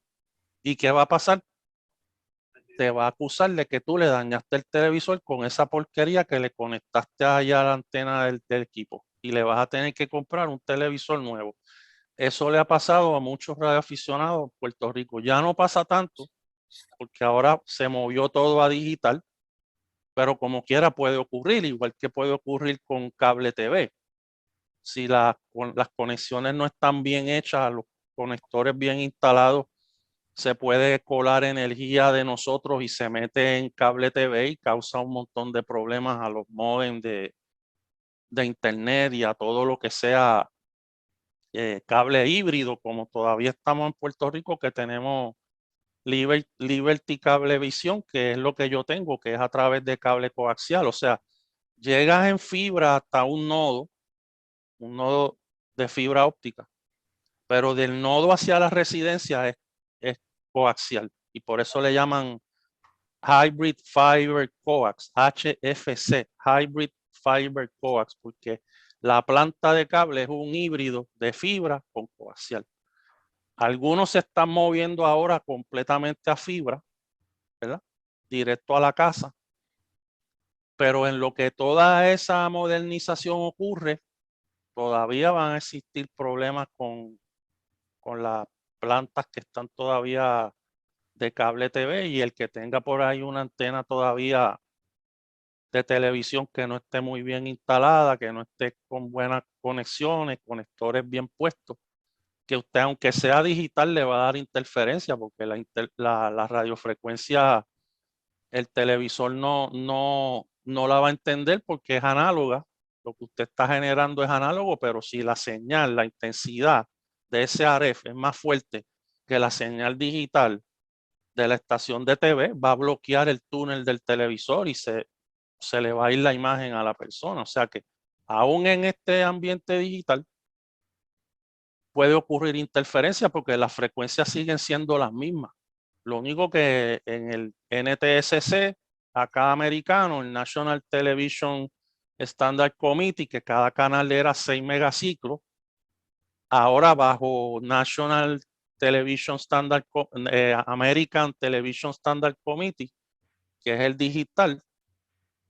¿Y qué va a pasar? Te va a acusar de que tú le dañaste el televisor con esa porquería que le conectaste allá a la antena del equipo y le vas a tener que comprar un televisor nuevo. Eso le ha pasado a muchos radioaficionados en Puerto Rico. Ya no pasa tanto porque ahora se movió todo a digital, pero como quiera puede ocurrir, igual que puede ocurrir con cable TV. Si las conexiones no están bien hechas, los conectores bien instalados, se puede colar energía de nosotros y se mete en cable TV y causa un montón de problemas a los módems de internet y a todo lo que sea cable híbrido, como todavía estamos en Puerto Rico, que tenemos Liberty Cablevisión, que es lo que yo tengo, que es a través de cable coaxial. O sea, llegas en fibra hasta un nodo de fibra óptica, pero del nodo hacia la residencia es coaxial. Y por eso le llaman Hybrid Fiber Coax, HFC, Hybrid Fiber Coax, porque la planta de cable es un híbrido de fibra con coaxial. Algunos se están moviendo ahora completamente a fibra, ¿verdad? Directo a la casa. Pero en lo que toda esa modernización ocurre, todavía van a existir problemas con las plantas que están todavía de cable TV, y el que tenga por ahí una antena todavía de televisión que no esté muy bien instalada, que no esté con buenas conexiones, conectores bien puestos, que usted, aunque sea digital, le va a dar interferencia, porque la radiofrecuencia, el televisor no la va a entender porque es análoga. Lo que usted está generando es análogo, pero si la señal, la intensidad de ese RF es más fuerte que la señal digital de la estación de TV, va a bloquear el túnel del televisor y se le va a ir la imagen a la persona. O sea que aún en este ambiente digital puede ocurrir interferencia porque las frecuencias siguen siendo las mismas. Lo único que en el NTSC, acá americano, el National Television Standard Committee, que cada canal era 6 megaciclos, ahora bajo National Television Standard, American Television Standard Committee, que es el digital,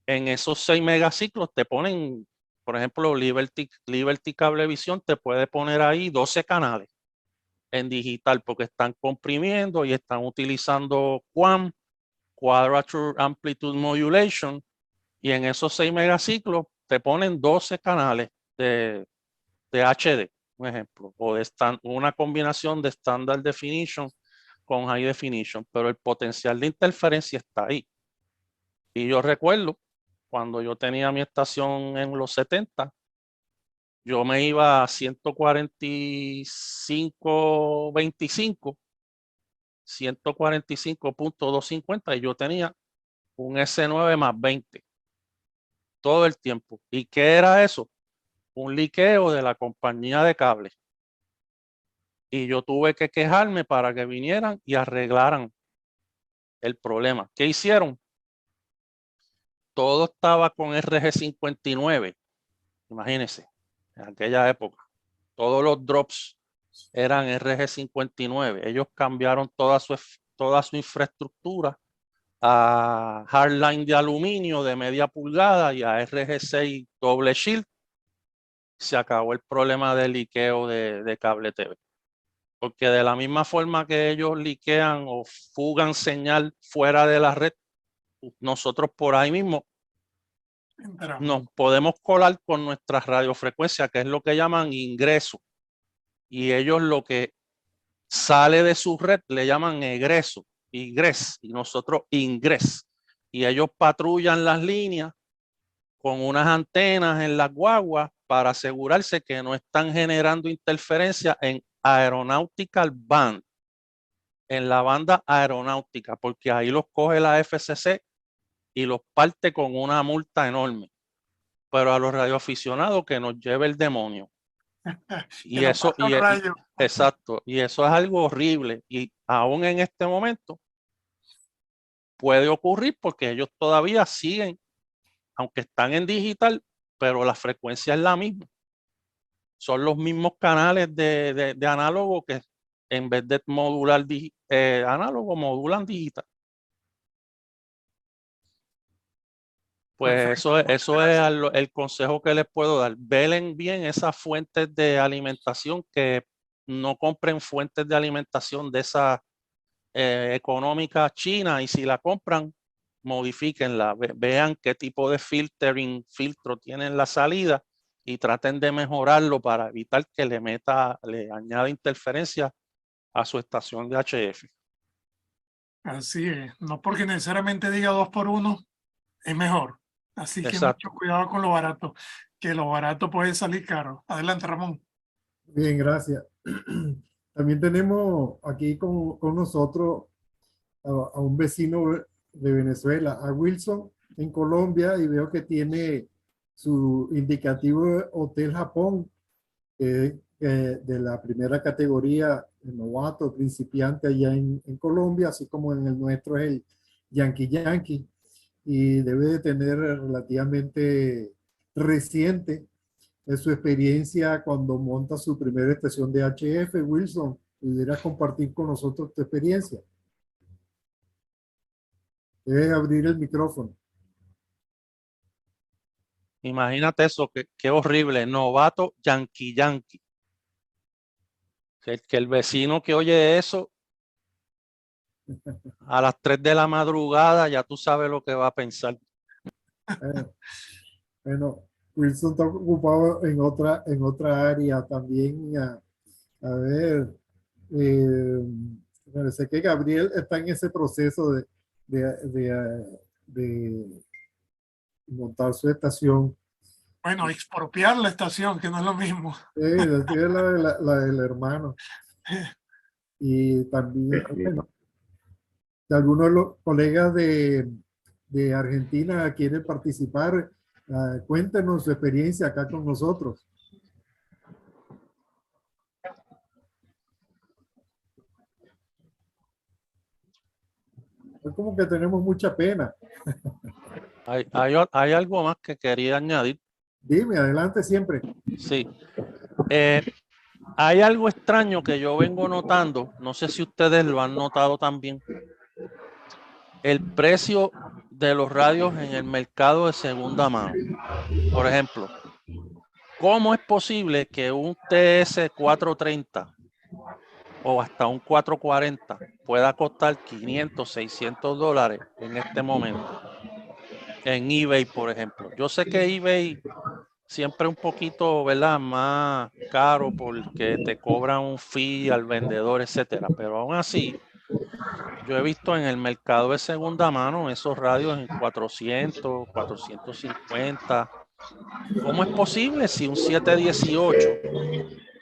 en esos 6 megaciclos te ponen, por ejemplo, Liberty Cablevisión te puede poner ahí 12 canales en digital porque están comprimiendo y están utilizando QAM, Quadrature Amplitude Modulation, y en esos 6 megaciclos te ponen 12 canales de HD, un ejemplo, o de una combinación de Standard Definition con High Definition, pero el potencial de interferencia está ahí. Y yo recuerdo cuando yo tenía mi estación en los 70, yo me iba a 145.25, 145.250 y yo tenía un S9 más 20 todo el tiempo. ¿Y qué era eso? Un liqueo de la compañía de cable. Y yo tuve que quejarme para que vinieran y arreglaran el problema. ¿Qué hicieron? Todo estaba con RG59. Imagínense, en aquella época. Todos los drops eran RG59. Ellos cambiaron toda su infraestructura a hardline de aluminio de media pulgada y a RG6 doble shield. Se acabó el problema de liqueo de cable TV. Porque de la misma forma que ellos liquean o fugan señal fuera de la red, nosotros por ahí mismo nos podemos colar con nuestra radiofrecuencia, que es lo que llaman ingreso. Y ellos lo que sale de su red le llaman egreso, ingres, y nosotros ingres. Y ellos patrullan las líneas con unas antenas en las guaguas para asegurarse que no están generando interferencia en aeronautical band, en la banda aeronáutica, porque ahí los coge la FCC y los parte con una multa enorme. Pero a los radioaficionados que nos lleve el demonio. Y eso, exacto, y eso es algo horrible. Y aún en este momento puede ocurrir porque ellos todavía siguen, aunque están en digital, pero la frecuencia es la misma. Son los mismos canales de análogo que en vez de modular análogo, modulan digital. Pues eso es el consejo que les puedo dar. Velen bien esas fuentes de alimentación, que no compren fuentes de alimentación de esa económica china, y si la compran, modifíquenla. Vean qué tipo de filtro tiene en la salida y traten de mejorarlo para evitar que le añada interferencia a su estación de HF. Así es, no porque necesariamente diga 2x1 es mejor. Así que Exacto. mucho cuidado con lo barato, que lo barato puede salir caro. Adelante, Ramón. Bien, gracias. También tenemos aquí con nosotros a un vecino de Venezuela, a Wilson, en Colombia, y veo que tiene su indicativo Hotel Japón, de la primera categoría de novato, principiante allá en Colombia, así como en el nuestro es el Yankee Yankee, y debe de tener relativamente reciente su experiencia cuando monta su primera estación de HF. Wilson, ¿pudieras compartir con nosotros tu experiencia? Debes abrir el micrófono. Imagínate eso, qué horrible. Novato Yankee Yankee. Que el vecino que oye eso a las 3 de la madrugada, ya tú sabes lo que va a pensar. Bueno, Wilson está ocupado en otra área también. A ver, parece que Gabriel está en ese proceso de montar su estación. Bueno, expropiar la estación, que no es lo mismo. Es la del hermano. Y también, bueno, algunos de los colegas de Argentina quieren participar. Cuéntenos su experiencia acá con nosotros. Es como que tenemos mucha pena. Hay algo más que quería añadir. Dime, adelante siempre. Sí. Hay algo extraño que yo vengo notando. No sé si ustedes lo han notado también. El precio de los radios en el mercado de segunda mano. Por ejemplo, ¿cómo es posible que un TS 430 o hasta un 440 pueda costar 500, 600 dólares en este momento? En eBay, por ejemplo. Yo sé que eBay siempre un poquito, ¿verdad?, más caro porque te cobran un fee al vendedor, etcétera. Pero aún así, yo he visto en el mercado de segunda mano esos radios en 400, 450. ¿Cómo es posible si un 718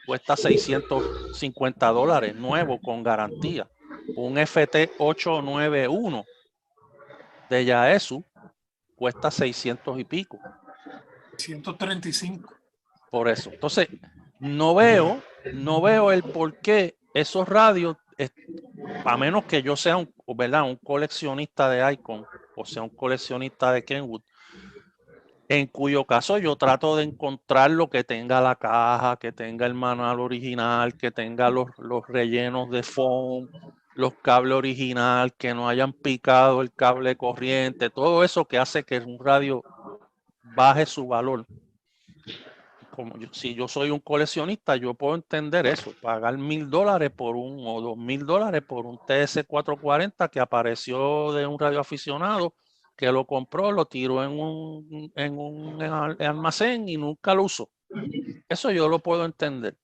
cuesta 650 dólares nuevo con garantía? Un FT 891 de Yaesu cuesta 600 y pico. 135. Por eso. Entonces, no veo el por qué esos radios, a menos que yo sea ¿verdad? Un coleccionista de Icon o sea un coleccionista de Kenwood, en cuyo caso yo trato de encontrar lo que tenga la caja, que tenga el manual original, que tenga los rellenos de foam, los cables original, que no hayan picado el cable corriente, todo eso que hace que un radio baje su valor. Si yo soy un coleccionista, yo puedo entender eso, pagar $1,000 por o $2,000 por un TS440 que apareció de un radioaficionado que lo compró, lo tiró en un almacén y nunca lo usó. Eso yo lo puedo entender.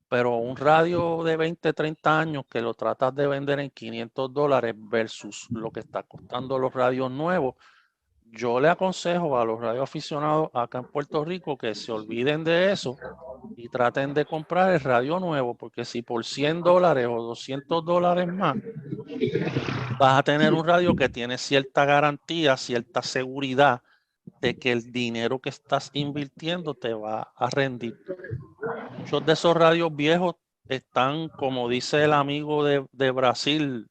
Pero un radio de 20, 30 años que lo tratas de vender en $500 versus lo que está costando los radios nuevos, yo le aconsejo a los radioaficionados acá en Puerto Rico que se olviden de eso y traten de comprar el radio nuevo, porque si por $100 o $200 más vas a tener un radio que tiene cierta garantía, cierta seguridad de que el dinero que estás invirtiendo te va a rendir. Muchos de esos radios viejos están, como dice el amigo de Brasil,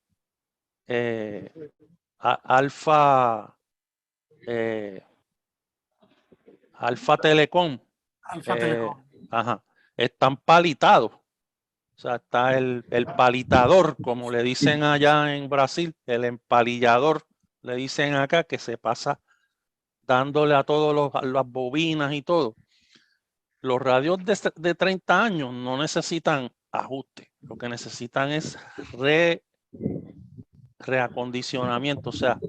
Alfa Telecom. Alfa Telecom. Ajá, están palitados. O sea, está el palitador, como le dicen allá en Brasil, el empalillador, le dicen acá, que se pasa dándole a todas las bobinas y todo. Los radios de 30 años no necesitan ajuste, lo que necesitan es reacondicionamiento, o sea,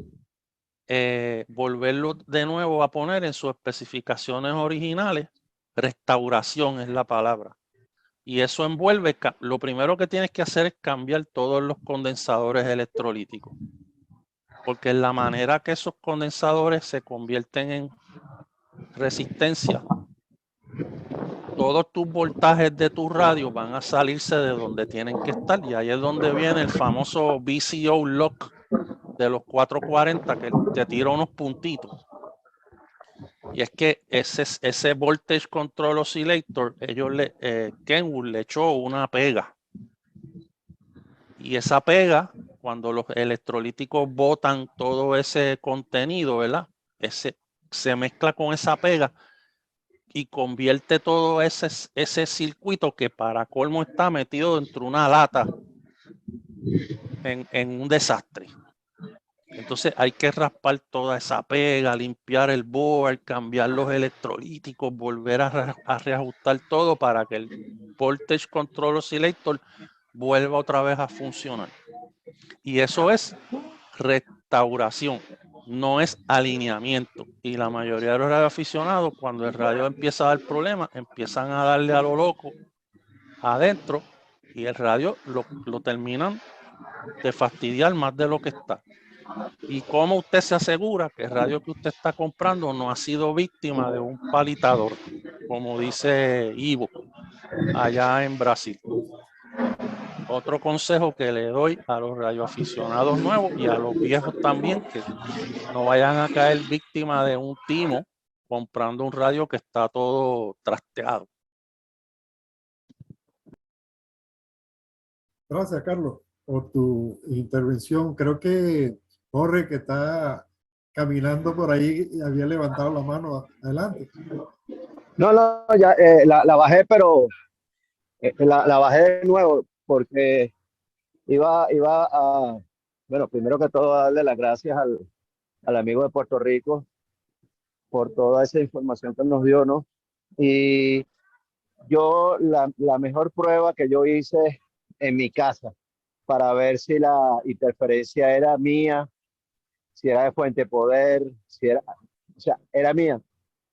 volverlo de nuevo a poner en sus especificaciones originales. Restauración es la palabra. Y eso envuelve, lo primero que tienes que hacer es cambiar todos los condensadores electrolíticos. Porque la manera que esos condensadores se convierten en resistencia, todos tus voltajes de tu radio van a salirse de donde tienen que estar. Y ahí es donde viene el famoso VCO lock de los 440 que te tira unos puntitos. Y es que ese Voltage Control Oscillator, Kenwood le echó una pega. Y esa pega, cuando los electrolíticos botan todo ese contenido, ¿verdad? Se mezcla con esa pega y convierte todo ese circuito que para colmo está metido dentro de una lata en un desastre. Entonces hay que raspar toda esa pega, limpiar el board, cambiar los electrolíticos, volver a reajustar todo para que el Voltage Control Oscillator vuelva otra vez a funcionar. Y eso es restauración, no es alineamiento. Y la mayoría de los radioaficionados, cuando el radio empieza a dar problemas, empiezan a darle a lo loco adentro y el radio lo terminan de fastidiar más de lo que está. ¿Y cómo usted se asegura que el radio que usted está comprando no ha sido víctima de un palitador, como dice Ivo, allá en Brasil? Otro consejo que le doy a los radioaficionados nuevos y a los viejos también, que no vayan a caer víctima de un timo comprando un radio que está todo trasteado. Gracias, Carlos, por tu intervención. Creo que Jorge, que está caminando por ahí, había levantado la mano. Adelante. No, ya la bajé, pero la bajé de nuevo porque iba a, bueno, primero que todo darle las gracias al amigo de Puerto Rico por toda esa información que nos dio, ¿no? Y yo, la mejor prueba que yo hice en mi casa para ver si la interferencia era mía, si era de fuente de poder, o sea, era mía.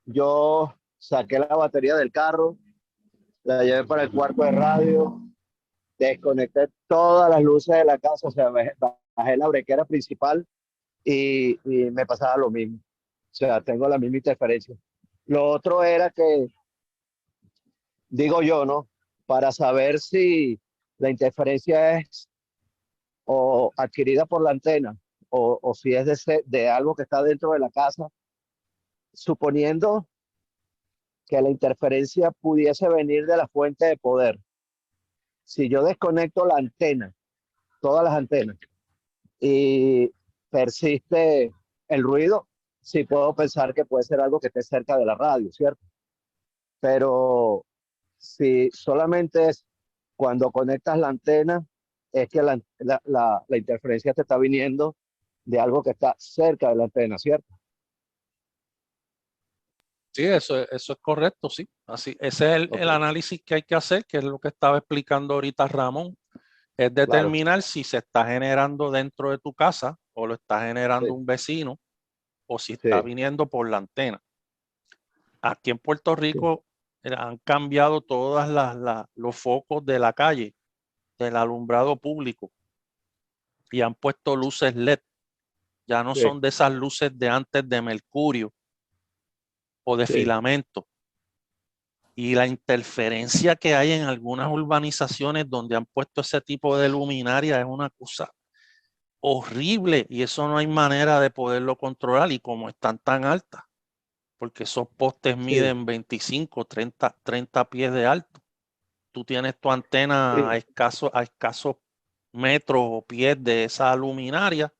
Yo saqué la batería del carro, la llevé para el cuarto de radio, desconecté todas las luces de la casa, o sea, bajé la brequera principal y me pasaba lo mismo. O sea, tengo la misma interferencia. Lo otro era que, digo yo, ¿no? Para saber si la interferencia es o adquirida por la antena o si es de algo que está dentro de la casa, suponiendo que la interferencia pudiese venir de la fuente de poder. si yo desconecto la antena, todas las antenas, y persiste el ruido, sí puedo pensar que puede ser algo que esté cerca de la radio, ¿cierto? Pero si solamente es cuando conectas la antena, es que la interferencia te está viniendo de algo que está cerca de la antena, ¿cierto? Sí, eso es correcto, sí. Así, ese es el Ok, análisis que hay que hacer, que es lo que estaba explicando ahorita Ramón, es claro, determinar si se está generando dentro de tu casa o lo está generando sí, un vecino o si está sí, viniendo por la antena. Aquí en Puerto sí, Rico han cambiado todos los focos de la calle, del alumbrado público, y han puesto luces LED. Ya no sí, son de esas luces de antes de mercurio o de sí, filamento. Y la interferencia que hay en algunas urbanizaciones donde han puesto ese tipo de luminaria es una cosa horrible y eso no hay manera de poderlo controlar y como están tan altas, porque esos postes sí, miden 25, 30 pies de alto. Tú tienes tu antena sí, a escasos metros o pies de esa luminaria,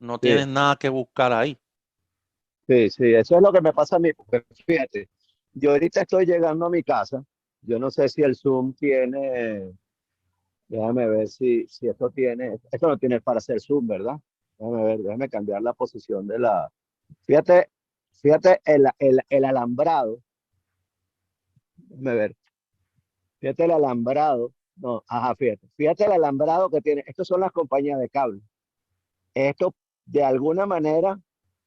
no tienes sí, nada que buscar ahí. sí, sí, eso es lo que me pasa a mí, porque fíjate, yo ahorita estoy llegando a mi casa, yo no sé si el Zoom tiene, déjame ver si esto no tiene para hacer zoom, ¿verdad? Déjame ver, déjame cambiar la posición de la, fíjate, fíjate el alambrado, déjame ver, fíjate el alambrado, no, ajá, fíjate el alambrado que tiene, estos son las compañías de cable, esto de alguna manera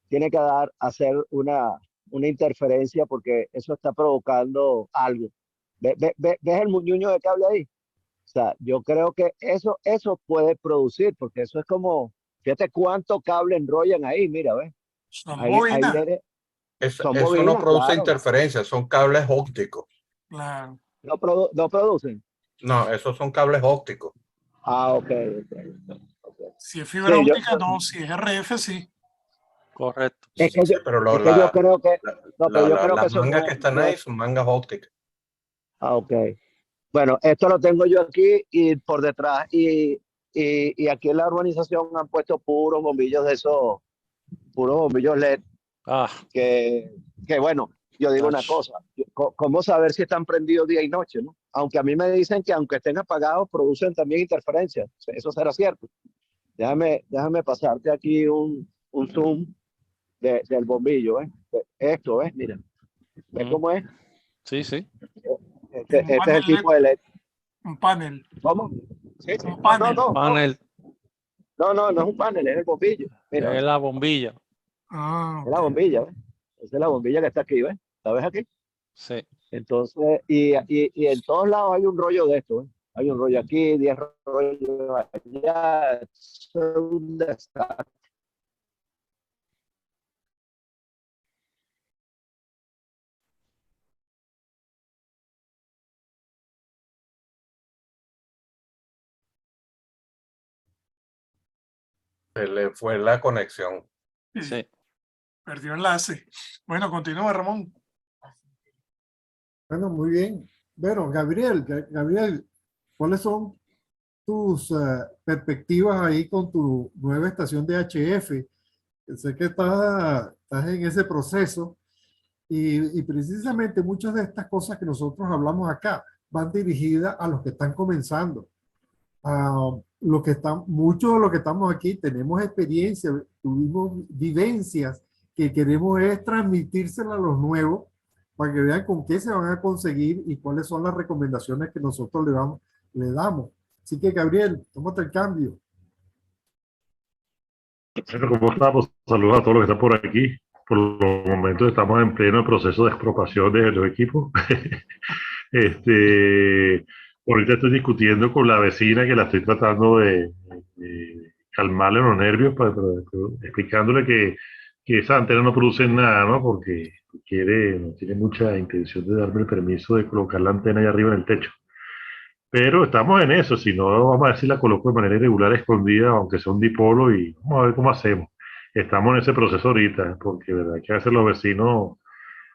tiene que hacer una interferencia porque eso está provocando algo. ¿Ves el muñuño de cable ahí? O sea, yo creo que eso puede producir, porque eso es como, fíjate cuánto cable enrollan ahí, mira, ¿ves? Son Ahí bobinas. viene, son Eso no bobinas, produce claro, interferencia, son cables ópticos. Claro. no producen. No, esos son cables ópticos. Ah, ok, ok, ok. Si es fibra Sí, óptica, no. Si es RF, sí. Correcto. es que Sí, yo, pero es que yo creo que, no, pero yo creo que las eso mangas que están no ahí es, son mangas ópticas. ah, ok. Bueno, esto lo tengo yo aquí y por detrás, y aquí en la urbanización han puesto puros bombillos de esos, puros bombillos LED, Ah, que, que bueno, yo digo una ach, cosa, ¿cómo saber si están prendidos día y noche, no? Aunque a mí me dicen que aunque estén apagados, producen también interferencias, eso será cierto. Déjame pasarte aquí un zoom del bombillo, ¿eh? Esto, ¿ves? Mira, ¿ves mm, cómo es? sí, sí. Es un Este es panel el LED, tipo de LED. un panel, ¿Cómo? Sí, sí, un no, no, panel. no, no. Panel No es un panel, es el bombillo. Mira, es ¿ves? la bombilla. Ah, Es ok. la bombilla, ¿ves? Esa es la bombilla que está aquí, ¿ves? ¿La ves aquí? Sí. Entonces, y en todos lados hay un rollo de esto, ¿ves? Hay un rollo aquí, 10 rollos allá. Es un desastre. Se le fue la conexión. Sí, Sí. perdió enlace. Bueno, continúa, Ramón. Bueno, muy bien. Bueno, Gabriel, ¿cuáles son tus perspectivas ahí con tu nueva estación de HF? Sé que estás en ese proceso y precisamente muchas de estas cosas que nosotros hablamos acá van dirigidas a los que están comenzando. A los que están, muchos de los que estamos aquí tenemos experiencia, tuvimos vivencias que queremos es transmitírselas a los nuevos para que vean con qué se van a conseguir y cuáles son las recomendaciones que nosotros le damos. Así que, Gabriel, tómate el cambio. Bueno, ¿cómo estamos? Saludos a todos los que están por aquí. Por los momentos estamos en pleno proceso de expropiación de los equipos. Este, ahorita estoy discutiendo con la vecina que la estoy tratando de calmarle los nervios, explicándole que esa antena no produce nada, ¿no? Porque no tiene mucha intención de darme el permiso de colocar la antena allá arriba en el techo. Pero estamos en eso, si no, vamos a ver si la coloco de manera irregular, escondida, aunque sea un dipolo, y vamos a ver cómo hacemos. Estamos en ese proceso ahorita, porque verdad que a veces los vecinos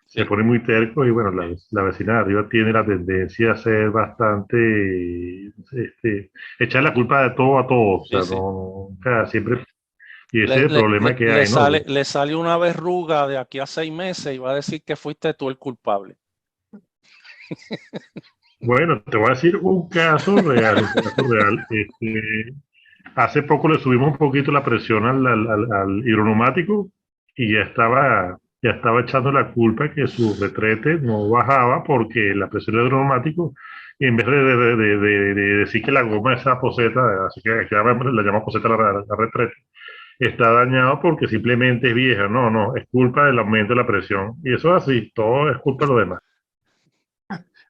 se pone muy terco y bueno, la vecina de arriba tiene la tendencia a ser bastante, echar la culpa de todo a todos, o sea, Sí, sí. nunca, siempre, y ese es el problema que hay, ¿no? Le sale una verruga de aquí a 6 meses y va a decir que fuiste tú el culpable. Bueno, te voy a decir un caso real, un caso real. Hace poco le subimos un poquito la presión al hidroneumático y ya estaba echando la culpa que su retrete no bajaba porque la presión del hidroneumático, y en vez de decir que la goma esa poseta, así que ahora la llamamos poseta la retrete, está dañado porque simplemente es vieja. No, no, es culpa del aumento de la presión. Y eso es así, todo es culpa de lo demás.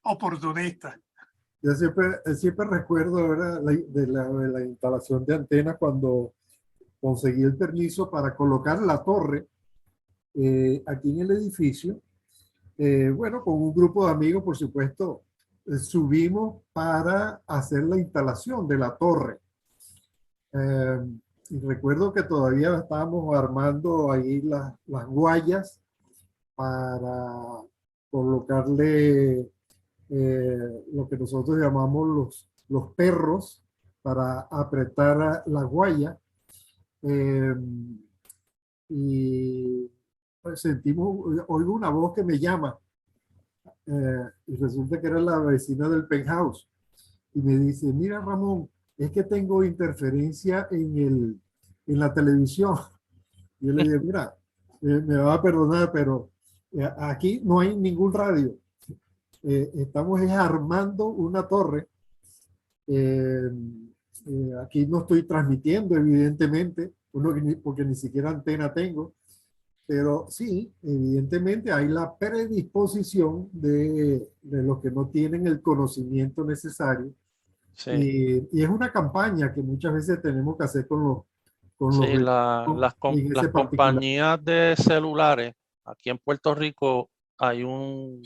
Oportunista. Yo siempre recuerdo, ¿verdad? De la instalación de antenas cuando conseguí el permiso para colocar la torre aquí en el edificio. Bueno, con un grupo de amigos, por supuesto, subimos para hacer la instalación de la torre. Y recuerdo que todavía estábamos armando ahí las guayas para colocarle lo que nosotros llamamos los perros para apretar la guaya. Y pues, oigo una voz que me llama y resulta que era la vecina del penthouse y me dice, mira Ramón, es que tengo interferencia en la televisión. Y yo le dije, mira, me va a perdonar, pero aquí no hay ningún radio. Estamos armando una torre. Aquí no estoy transmitiendo, evidentemente, porque ni siquiera antena tengo, pero sí, evidentemente hay la predisposición de los que no tienen el conocimiento necesario. Sí. Y es una campaña que muchas veces tenemos que hacer con los Sí, vecinos las en ese particular. compañías de celulares, aquí en Puerto Rico hay un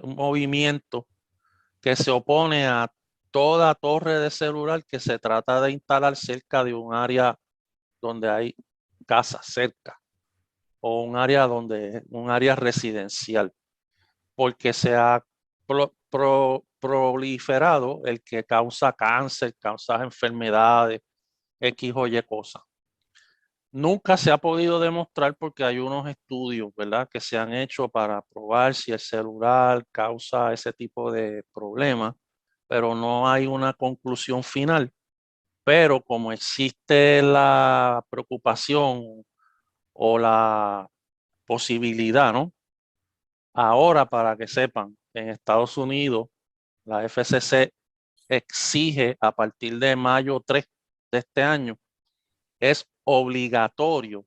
movimiento que se opone a toda torre de celular que se trata de instalar cerca de un área donde hay casas cerca o un área residencial, porque se ha proliferado el que causa cáncer, causa enfermedades, X o Y cosas. Nunca se ha podido demostrar porque hay unos estudios, ¿verdad?, que se han hecho para probar si el celular causa ese tipo de problemas, pero no hay una conclusión final. Pero como existe la preocupación o la posibilidad, ¿no? Ahora, para que sepan, en Estados Unidos, la FCC exige a partir de mayo 3 de este año, es obligatorio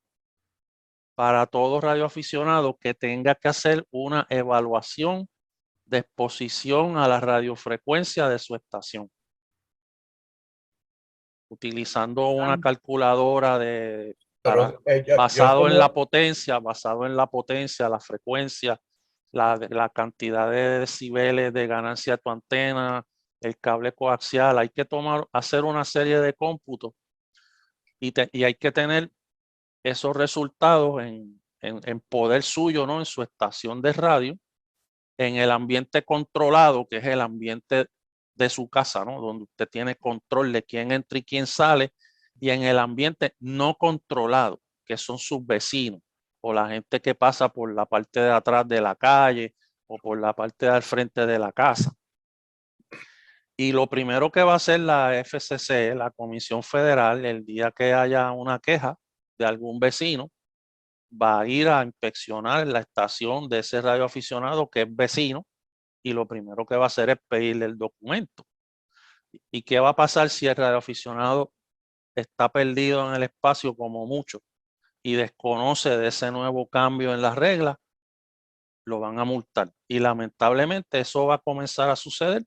para todo radioaficionado que tenga que hacer una evaluación de exposición a la radiofrecuencia de su estación, utilizando una calculadora basado en la potencia, la frecuencia, la cantidad de decibeles de ganancia de tu antena, el cable coaxial. Hay que hacer una serie de cómputos y hay que tener esos resultados en poder suyo, ¿no?, en su estación de radio, en el ambiente controlado, que es el ambiente de su casa, ¿no?, donde usted tiene control de quién entra y quién sale, y en el ambiente no controlado, que son sus vecinos o la gente que pasa por la parte de atrás de la calle o por la parte del frente de la casa. Y lo primero que va a hacer la FCC, la Comisión Federal, el día que haya una queja de algún vecino, va a ir a inspeccionar la estación de ese radioaficionado que es vecino, y lo primero que va a hacer es pedirle el documento. ¿Y qué va a pasar si el radioaficionado está perdido en el espacio como mucho y desconoce de ese nuevo cambio en las reglas? Lo van a multar. Y lamentablemente eso va a comenzar a suceder.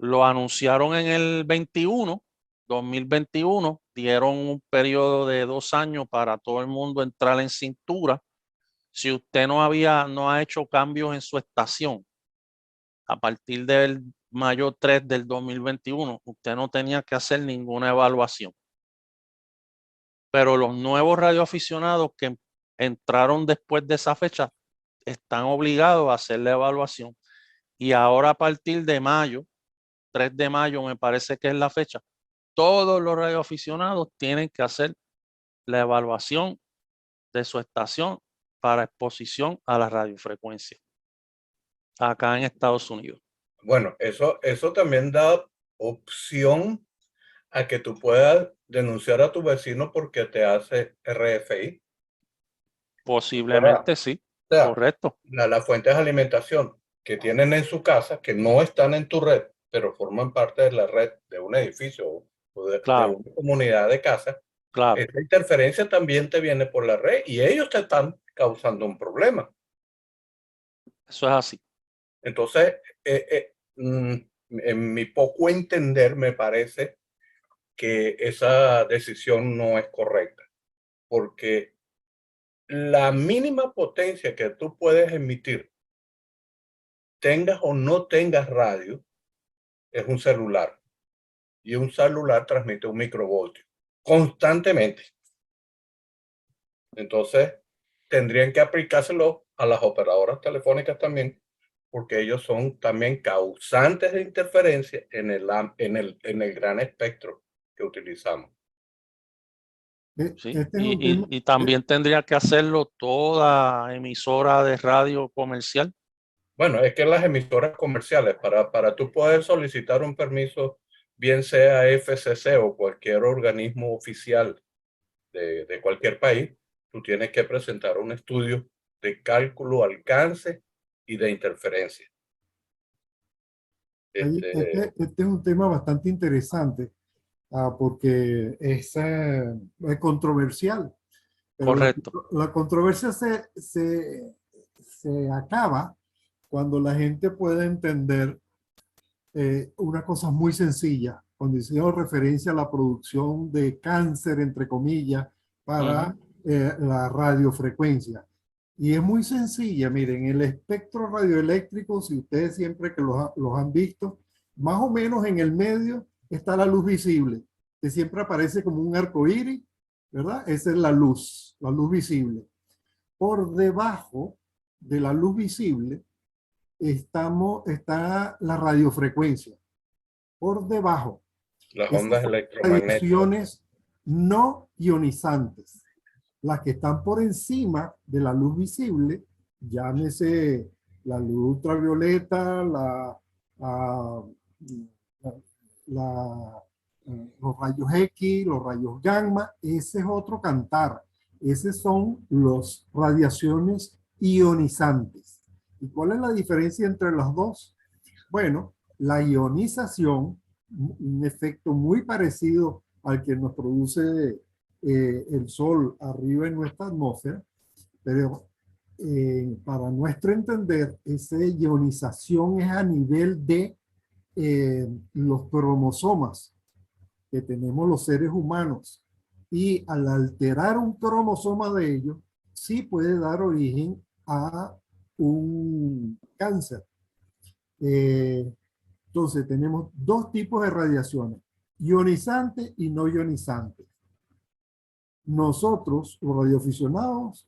Lo anunciaron en el 2021, dieron un periodo de 2 años para todo el mundo entrar en cintura. Si usted no ha hecho cambios en su estación a partir del mayo 3 del 2021, usted no tenía que hacer ninguna evaluación. Pero los nuevos radioaficionados que entraron después de esa fecha están obligados a hacer la evaluación. Y ahora a partir de mayo, 3 de mayo me parece que es la fecha, todos los radioaficionados tienen que hacer la evaluación de su estación para exposición a la radiofrecuencia acá en Estados Unidos. Bueno, eso también da opción a que tú puedas denunciar a tu vecino porque te hace RFI. Posiblemente sí, O sea, correcto. las fuentes de alimentación que tienen en su casa, que no están en tu red, pero forman parte de la red de un edificio o de Claro, una comunidad de casas, claro. esta interferencia también te viene por la red y ellos te están causando un problema. Eso es así. Entonces, en mi poco entender, me parece que esa decisión no es correcta, porque la mínima potencia que tú puedes emitir, tengas o no tengas radio, es un celular. Y un celular transmite un microvoltio constantemente. Entonces, tendrían que aplicárselo a las operadoras telefónicas también, porque ellos son también causantes de interferencia en el gran espectro que utilizamos. Sí. Este es un tema, Y también tendría que hacerlo toda emisora de radio comercial. Bueno, es que las emisoras comerciales, para tú poder solicitar un permiso, bien sea FCC o cualquier organismo oficial de cualquier país, tú tienes que presentar un estudio de cálculo, alcance y de interferencia. este es un tema bastante interesante, porque es controversial. Pero Correcto. la controversia se acaba cuando la gente puede entender una cosa muy sencilla, cuando hicimos referencia a la producción de cáncer, entre comillas, para la radiofrecuencia. Y es muy sencilla, miren, el espectro radioeléctrico, si ustedes siempre que los han visto, más o menos en el medio está la luz visible, que siempre aparece como un arco iris, ¿verdad? Esa es la luz visible. Por debajo de la luz visible está la radiofrecuencia. Por debajo. Las ondas electromagnéticas. Radiaciones no ionizantes. Las que están por encima de la luz visible, llámese la luz ultravioleta, los rayos X, los rayos gamma, ese es otro cantar. Esos son las radiaciones ionizantes. ¿Y cuál es la diferencia entre las dos? Bueno, la ionización, un efecto muy parecido al que nos produce el Sol arriba en nuestra atmósfera, pero para nuestro entender, esa ionización es a nivel de los cromosomas que tenemos los seres humanos. Y al alterar un cromosoma de ellos, sí puede dar origen a un cáncer. Entonces tenemos dos tipos de radiaciones, ionizantes y no ionizantes. Nosotros, los radioaficionados,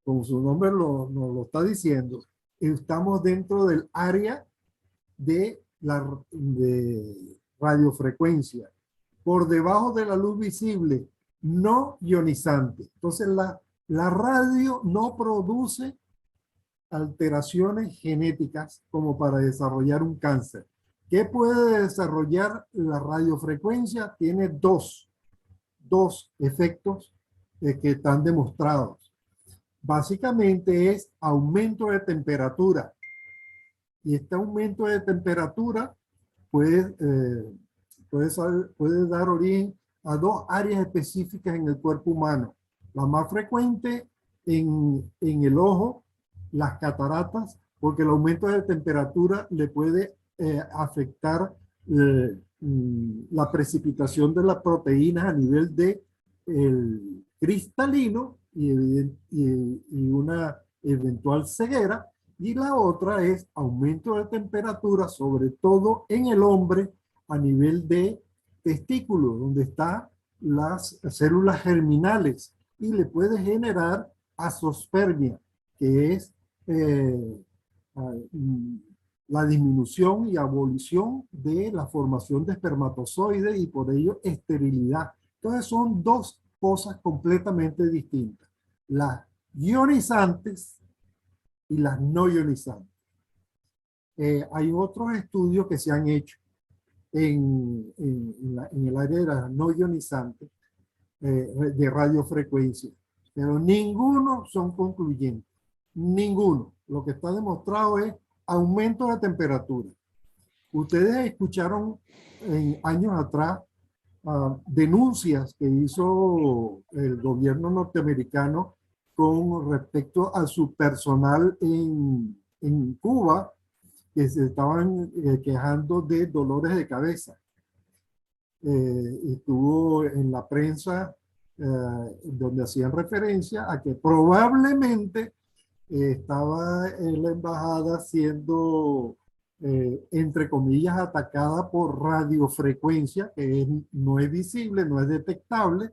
como su nombre nos lo está diciendo, estamos dentro del área de radiofrecuencia, por debajo de la luz visible, no ionizante. Entonces la radio no produce alteraciones genéticas como para desarrollar un cáncer. ¿Qué puede desarrollar la radiofrecuencia? Tiene dos efectos que están demostrados. Básicamente es aumento de temperatura. Y este aumento de temperatura puede dar origen a dos áreas específicas en el cuerpo humano. La más frecuente en el ojo, las cataratas, porque el aumento de temperatura le puede afectar la precipitación de las proteínas a nivel de el cristalino y una eventual ceguera. Y la otra es aumento de temperatura, sobre todo en el hombre, a nivel de testículo, donde están las células germinales, y le puede generar azospermia, que es eh, la disminución y abolición de la formación de espermatozoides y por ello esterilidad. Entonces son dos cosas completamente distintas. Las ionizantes y las no ionizantes. Hay otros estudios que se han hecho en el área de las no ionizantes de radiofrecuencia, pero ninguno son concluyentes. Ninguno. Lo que está demostrado es aumento de temperatura. Ustedes escucharon en años atrás denuncias que hizo el gobierno norteamericano con respecto a su personal en Cuba, que se estaban quejando de dolores de cabeza. Estuvo en la prensa donde hacían referencia a que probablemente estaba en la embajada siendo, entre comillas, atacada por radiofrecuencia, que no es visible, no es detectable,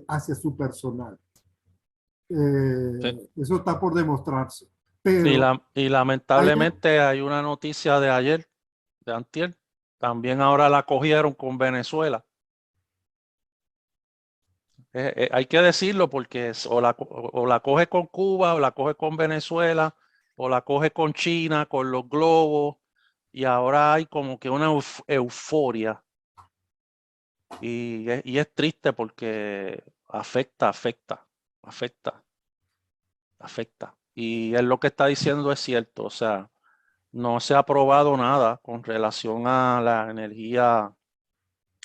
hacia su personal. Sí. Eso está por demostrarse. Y, Pero y lamentablemente hay una noticia de ayer, de antier, también ahora la cogieron con Venezuela. Hay que decirlo porque o la coge con Cuba, o la coge con Venezuela, o la coge con China, con los globos, y ahora hay como que una euforia. Y es triste porque afecta. Y es lo que está diciendo es cierto, o sea, no se ha probado nada con relación a la energía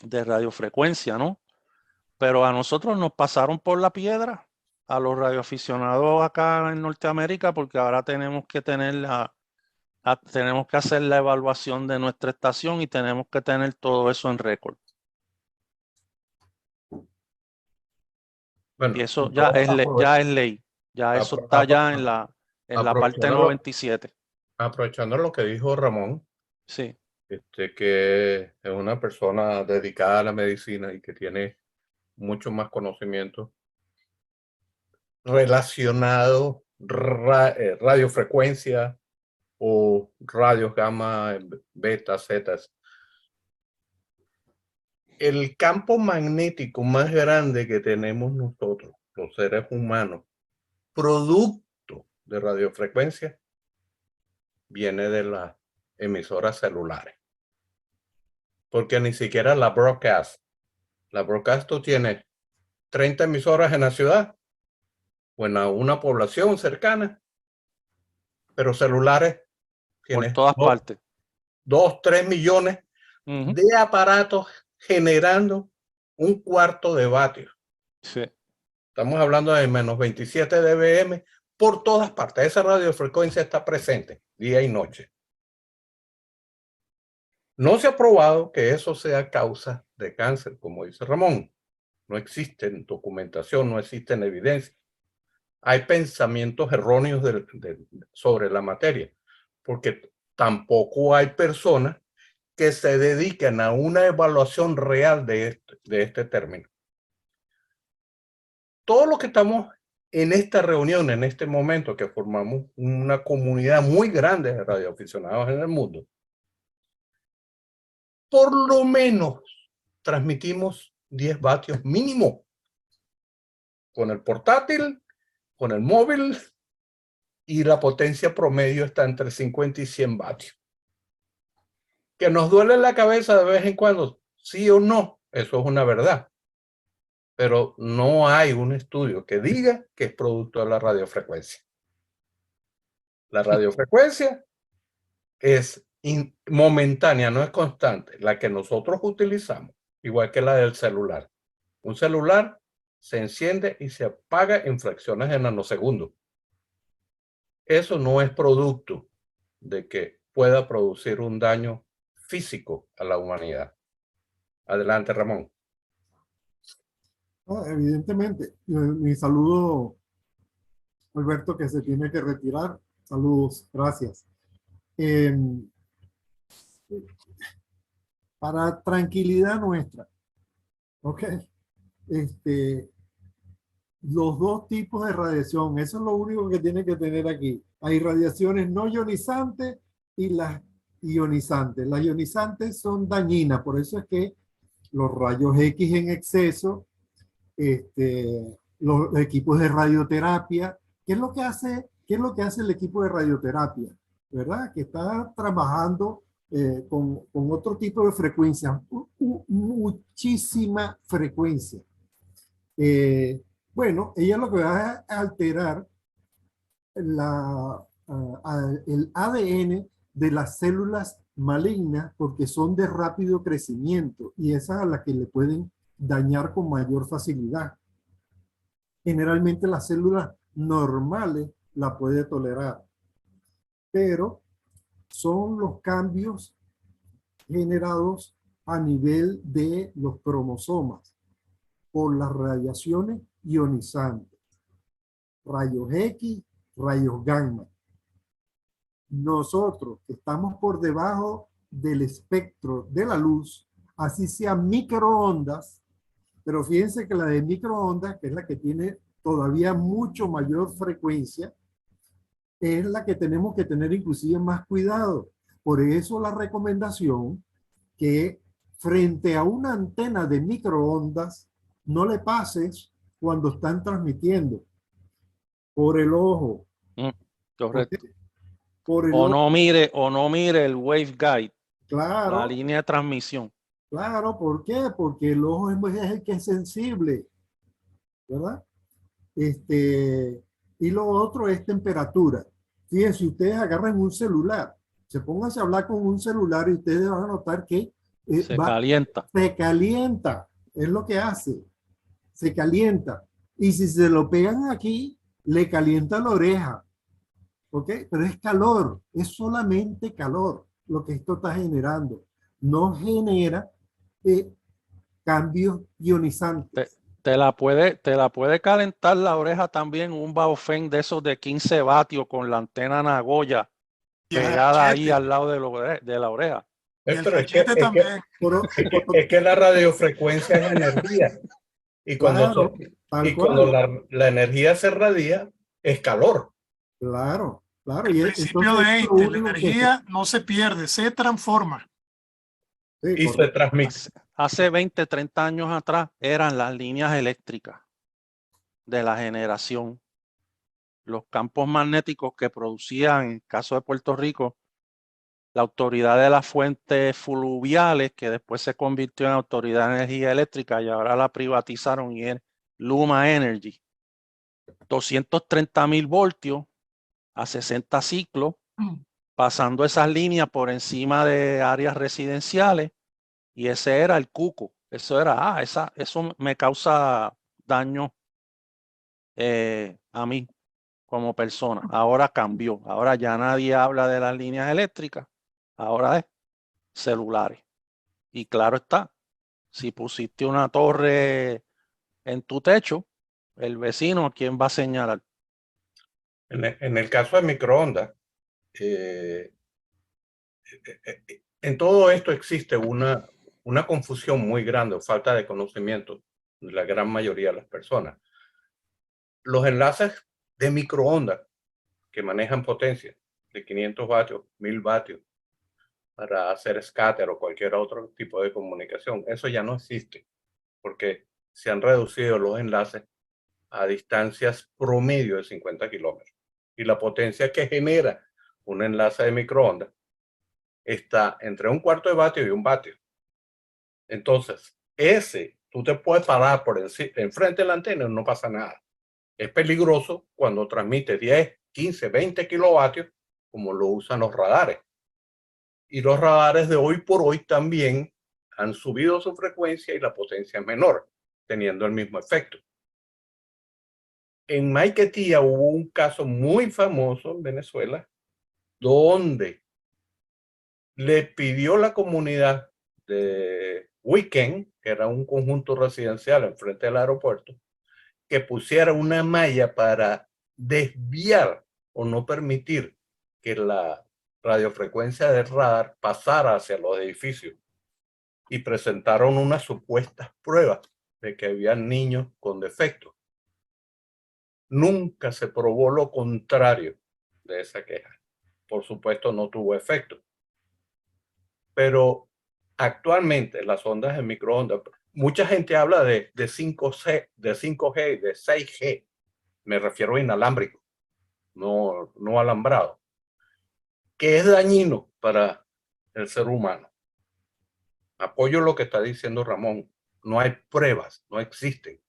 de radiofrecuencia, ¿no? Pero a nosotros nos pasaron por la piedra, a los radioaficionados acá en Norteamérica, porque ahora tenemos que tener tenemos que hacer la evaluación de nuestra estación y tenemos que tener todo eso en récord. Bueno, Y eso yo ya es ley, ya eso está ya en la parte aprovechando 97. aprovechando lo que dijo Ramón, Sí, que es una persona dedicada a la medicina y que tiene mucho más conocimiento relacionado radiofrecuencia o radios gamma, beta, zetas. El campo magnético más grande que tenemos nosotros, los seres humanos, producto de radiofrecuencia, viene de las emisoras celulares. Porque ni siquiera la broadcast tú tienes 30 emisoras en la ciudad o en una población cercana, pero celulares por tienes todas partes. 3 millones de aparatos generando un cuarto de vatio. Sí. Estamos hablando de menos 27 dBm por todas partes. Esa radiofrecuencia está presente día y noche. No se ha probado que eso sea causa de cáncer, como dice Ramón. No existe documentación, no existen evidencias. Hay pensamientos erróneos sobre la materia, porque tampoco hay personas que se dediquen a una evaluación real de este término. Todo lo que estamos en esta reunión, en este momento, que formamos una comunidad muy grande de radioaficionados en el mundo, por lo menos transmitimos 10 vatios mínimo con el portátil, con el móvil, y la potencia promedio está entre 50 y 100 vatios. Que nos duele la cabeza de vez en cuando, sí o no, eso es una verdad. Pero no hay un estudio que diga que es producto de la radiofrecuencia. La radiofrecuencia es momentánea, no es constante. La que nosotros utilizamos, igual que la del celular. Un celular se enciende y se apaga en fracciones de nanosegundos. Eso no es producto de que pueda producir un daño físico a la humanidad. Adelante, Ramón. Evidentemente, mi saludo, Alberto, que se tiene que retirar. Saludos, gracias. Para tranquilidad nuestra, ¿ok? los dos tipos de radiación. Eso es lo único que tiene que tener aquí. Hay radiaciones no ionizantes y las ionizantes. Las ionizantes son dañinas, por eso es que los rayos X en exceso, los equipos de radioterapia, ¿qué es lo que hace, qué es lo que hace el equipo de radioterapia? ¿Verdad? Que está trabajando con otro tipo de frecuencia, muchísima frecuencia. Bueno, ella lo que va a alterar el ADN de las células malignas porque son de rápido crecimiento y esas a las que le pueden dañar con mayor facilidad. Generalmente las células normales la puede tolerar, pero son los cambios generados a nivel de los cromosomas por las radiaciones ionizantes, rayos X, rayos gamma. Nosotros que estamos por debajo del espectro de la luz, así sean microondas, pero fíjense que la de microondas, que es la que tiene todavía mucho mayor frecuencia, es la que tenemos que tener inclusive más cuidado. Por eso la recomendación que frente a una antena de microondas no le pases cuando están transmitiendo por el ojo. Correcto. Por el O ojo. no mire el waveguide, Claro. la línea de transmisión. Claro, ¿por qué? Porque el ojo es el que es sensible, ¿verdad? Y lo otro es temperatura. Fíjense, ustedes agarran un celular, se pónganse a hablar con un celular y ustedes van a notar que Se calienta. Se calienta, es lo que hace, se calienta. Y si se lo pegan aquí, le calienta la oreja, ¿ok? Pero es calor, es solamente calor lo que esto está generando. No genera cambios ionizantes. Te la puede calentar la oreja también un Baofeng de esos de 15 vatios con la antena Nagoya pegada ahí al lado de la oreja. Pero es que la radiofrecuencia es energía. Y cuando, claro, la energía se radia, es calor. Claro, claro. El principio de Einstein, la energía no se pierde, se transforma. Sí, y se transmite. Hace 20, 30 años atrás eran las líneas eléctricas de la generación. Los campos magnéticos que producían, en el caso de Puerto Rico, la Autoridad de las Fuentes Fluviales, que después se convirtió en Autoridad de Energía Eléctrica y ahora la privatizaron y es Luma Energy. 230.000 voltios a 60 ciclos, pasando esas líneas por encima de áreas residenciales, y ese era el cuco. Eso era, eso me causa daño a mí como persona. Ahora cambió. Ahora ya nadie habla de las líneas eléctricas. Ahora es celulares. Y claro está, si pusiste una torre en tu techo, el vecino, ¿a quién va a señalar? En el caso de microondas, en todo esto existe una confusión muy grande, falta de conocimiento de la gran mayoría de las personas. Los enlaces de microondas que manejan potencia de 500 vatios, 1000 vatios, para hacer scatter o cualquier otro tipo de comunicación, eso ya no existe, porque se han reducido los enlaces a distancias promedio de 50 kilómetros. Y la potencia que genera un enlace de microondas está entre 1/4 de vatio y 1 vatio. Entonces, tú te puedes parar por enfrente de la antena y no pasa nada. Es peligroso cuando transmite 10, 15, 20 kilovatios, como lo usan los radares. Y los radares de hoy por hoy también han subido su frecuencia y la potencia es menor, teniendo el mismo efecto. En Maiquetía hubo un caso muy famoso en Venezuela, donde le pidió la comunidad de Weekend, que era un conjunto residencial enfrente del aeropuerto, que pusiera una malla para desviar o no permitir que la radiofrecuencia del radar pasara hacia los edificios. Y presentaron unas supuestas pruebas de que había niños con defectos. Nunca se probó lo contrario de esa queja. Por supuesto, no tuvo efecto. Pero actualmente las ondas de microondas, mucha gente habla de 5G, de 5G, de 6G. Me refiero a inalámbrico, no alambrado, que es dañino para el ser humano. Apoyo lo que está diciendo Ramón. No hay pruebas, no existen.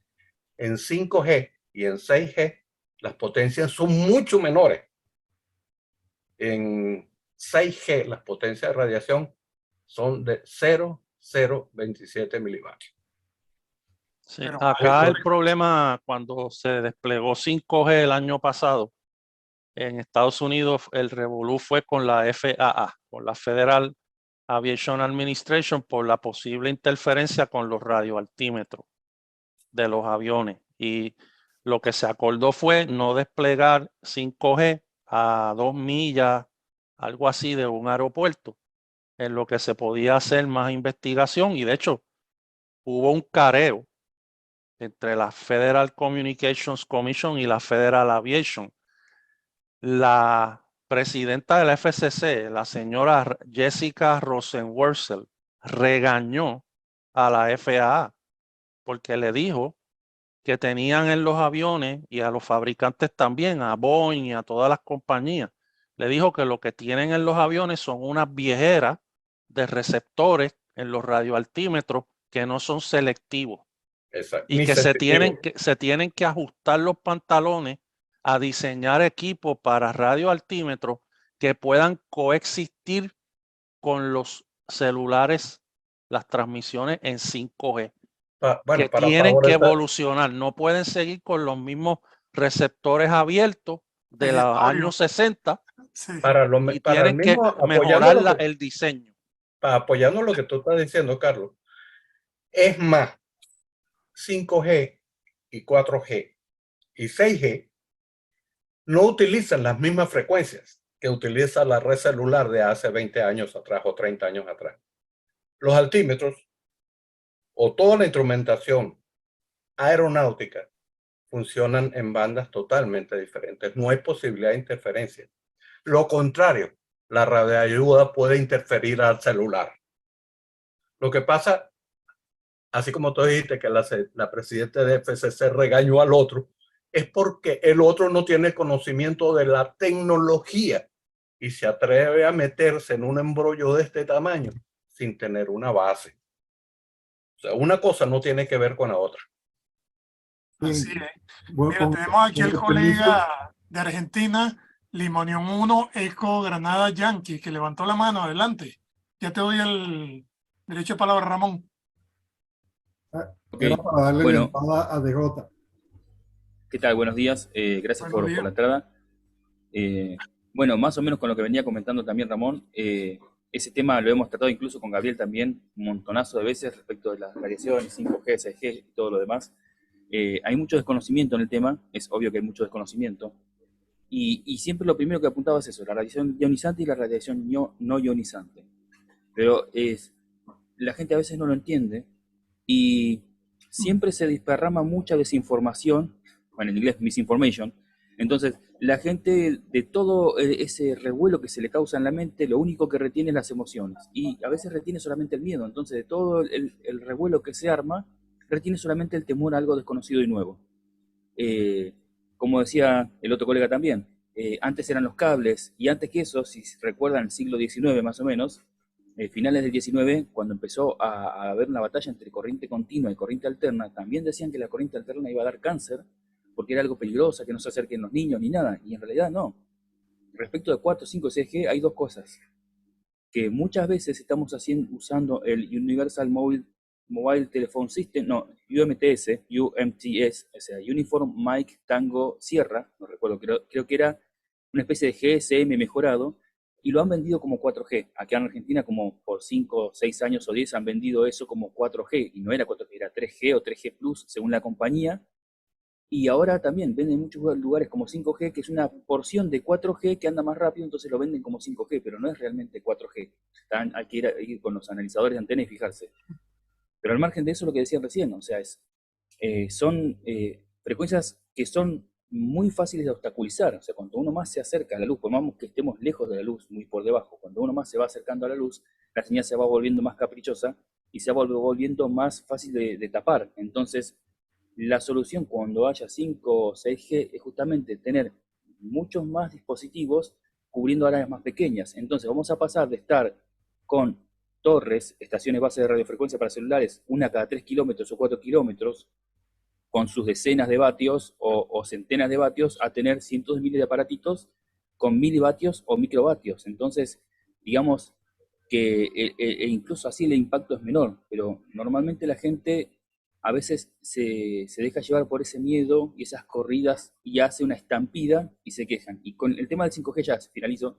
En 5G y en 6G las potencias son mucho menores. En 6G las potencias de radiación son de 0,027 milivatios. Sí, Pero acá el problema cuando se desplegó 5G el año pasado en Estados Unidos, el revolú fue con la FAA, con la Federal Aviation Administration, por la posible interferencia con los radioaltímetros de los aviones. Y lo que se acordó fue no desplegar 5G a 2 millas, algo así, de un aeropuerto, en lo que se podía hacer más investigación. Y de hecho, hubo un careo entre la Federal Communications Commission y la Federal Aviation. La presidenta de la FCC, la señora Jessica Rosenworcel, regañó a la FAA porque le dijo que tenían en los aviones, y a los fabricantes también, a Boeing y a todas las compañías, le dijo que lo que tienen en los aviones son unas viejeras de receptores en los radioaltímetros que no son selectivos. Exacto. Y que se tienen que ajustar los pantalones a diseñar equipos para radioaltímetros que puedan coexistir con los celulares, las transmisiones en 5G, que para tienen que favorecer, evolucionar, no pueden seguir con los mismos receptores abiertos de los años 60 sí. y para el tienen que mismo, mejorar el diseño. apoyando lo que tú estás diciendo, Carlos. Es más, 5G y 4G y 6G no utilizan las mismas frecuencias que utiliza la red celular de hace 20 años atrás o 30 años atrás. Los altímetros o toda la instrumentación aeronáutica funcionan en bandas totalmente diferentes. No hay posibilidad de interferencia. Lo contrario, la radioayuda puede interferir al celular. Lo que pasa, así como tú dijiste que la presidenta de FCC regañó al otro, es porque el otro no tiene conocimiento de la tecnología y se atreve a meterse en un embrollo de este tamaño sin tener una base. O sea, una cosa no tiene que ver con la otra. Así es. Bueno, Mira, tenemos aquí con el el permiso, colega de Argentina, Limonión 1, Eco Granada Yankee, que levantó la mano. Adelante. Ya te doy el derecho de palabra, Ramón. Ok, era para darle la bueno, entrada a DJ. ¿qué tal? Buenos días, gracias Buenos por la días. entrada. Bueno, más o menos con lo que venía comentando también Ramón, ese tema lo hemos tratado incluso con Gabriel también un montonazo de veces respecto de las radiaciones, 5G, 6G y todo lo demás. Hay mucho desconocimiento en el tema, es obvio que hay mucho desconocimiento, y siempre lo primero que apuntaba es eso, la radiación ionizante y la radiación no ionizante. Pero la gente a veces no lo entiende y siempre se desparrama mucha desinformación, bueno, en inglés misinformation. Entonces, la gente de todo ese revuelo que se le causa en la mente, lo único que retiene es las emociones. Y a veces retiene solamente el miedo. Entonces, de todo el revuelo que se arma, retiene solamente el temor a algo desconocido y nuevo. Como decía el otro colega también, antes eran los cables, y antes que eso, si recuerdan el siglo XIX más o menos, finales del 19, cuando empezó a haber una batalla entre corriente continua y corriente alterna, también decían que la corriente alterna iba a dar cáncer, porque era algo peligroso, que no se acerquen los niños ni nada, y en realidad no. Respecto de 4, 5, 6G, hay dos cosas, que muchas veces estamos usando el Universal Mobile Telephone System, no, UMTS, o sea, Uniform Mike Tango Sierra, no recuerdo, creo que era una especie de GSM mejorado, y lo han vendido como 4G. Acá en Argentina como por 5, 6 años o 10 han vendido eso como 4G, y no era 4G, era 3G o 3G Plus según la compañía, y ahora también venden en muchos lugares como 5G, que es una porción de 4G que anda más rápido, entonces lo venden como 5G, pero no es realmente 4G. Hay que ir con los analizadores de antena y fijarse. Pero al margen de eso, lo que decían recién, o sea, son frecuencias que son muy fáciles de obstaculizar. O sea, cuando uno más se acerca a la luz, por más que estemos lejos de la luz, muy por debajo, cuando uno más se va acercando a la luz, la señal se va volviendo más caprichosa y se va volviendo más fácil de tapar. Entonces, la solución cuando haya 5 o 6G es justamente tener muchos más dispositivos cubriendo áreas más pequeñas. Entonces, vamos a pasar de estar con torres, estaciones base de radiofrecuencia para celulares, una cada 3 kilómetros o 4 kilómetros, con sus decenas de vatios o centenas de vatios, a tener cientos de miles de aparatitos con milivatios o microvatios. Entonces, digamos que incluso así el impacto es menor, pero normalmente la gente a veces se deja llevar por ese miedo y esas corridas y hace una estampida y se quejan. Y con el tema del 5G ya finalizo.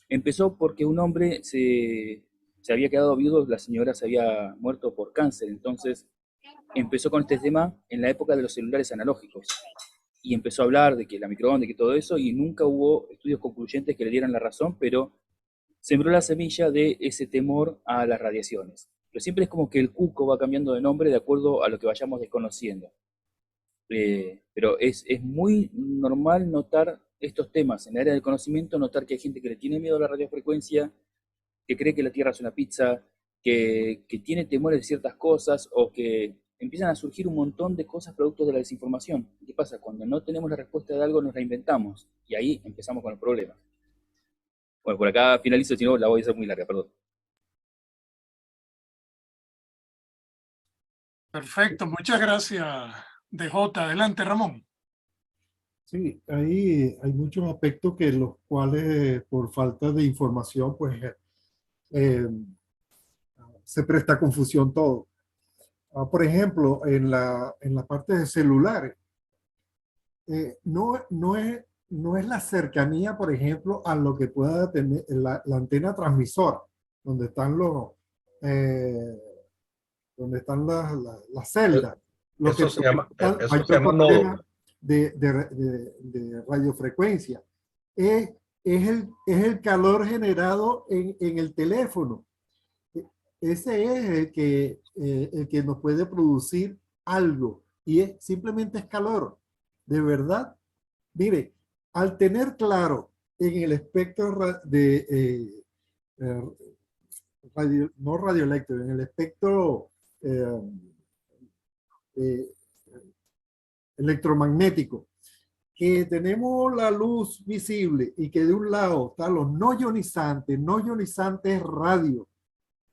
Empezó porque un hombre se había quedado viudo, la señora se había muerto por cáncer, entonces empezó con este tema en la época de los celulares analógicos y empezó a hablar de que la microondas, y que todo eso, y nunca hubo estudios concluyentes que le dieran la razón, pero sembró la semilla de ese temor a las radiaciones. Pero siempre es como que el cuco va cambiando de nombre de acuerdo a lo que vayamos desconociendo. Pero es muy normal notar estos temas en el área del conocimiento, notar que hay gente que le tiene miedo a la radiofrecuencia, que cree que la Tierra es una pizza, que tiene temores de ciertas cosas, o que empiezan a surgir un montón de cosas producto de la desinformación. ¿Qué pasa? Cuando no tenemos la respuesta de algo, nos la inventamos, y ahí empezamos con el problema. Bueno, por acá finalizo, si no la voy a hacer muy larga, perdón. Perfecto, muchas gracias, DJ. Adelante, Ramón. Sí, hay muchos aspectos que los cuales por falta de información pues se presta a confusión todo. Por ejemplo, en la parte de celulares, no es la cercanía, por ejemplo, a lo que pueda tener la antena transmisora, donde están las celdas. Lo Eso que se llama mayor nodo. cantidad de radiofrecuencia. Es el calor generado en el teléfono. Ese es el que nos puede producir algo y simplemente es calor. De verdad, mire, al tener claro en el espectro no radioeléctrico, en el espectro electromagnético, que tenemos la luz visible y que de un lado están los no ionizantes es radio,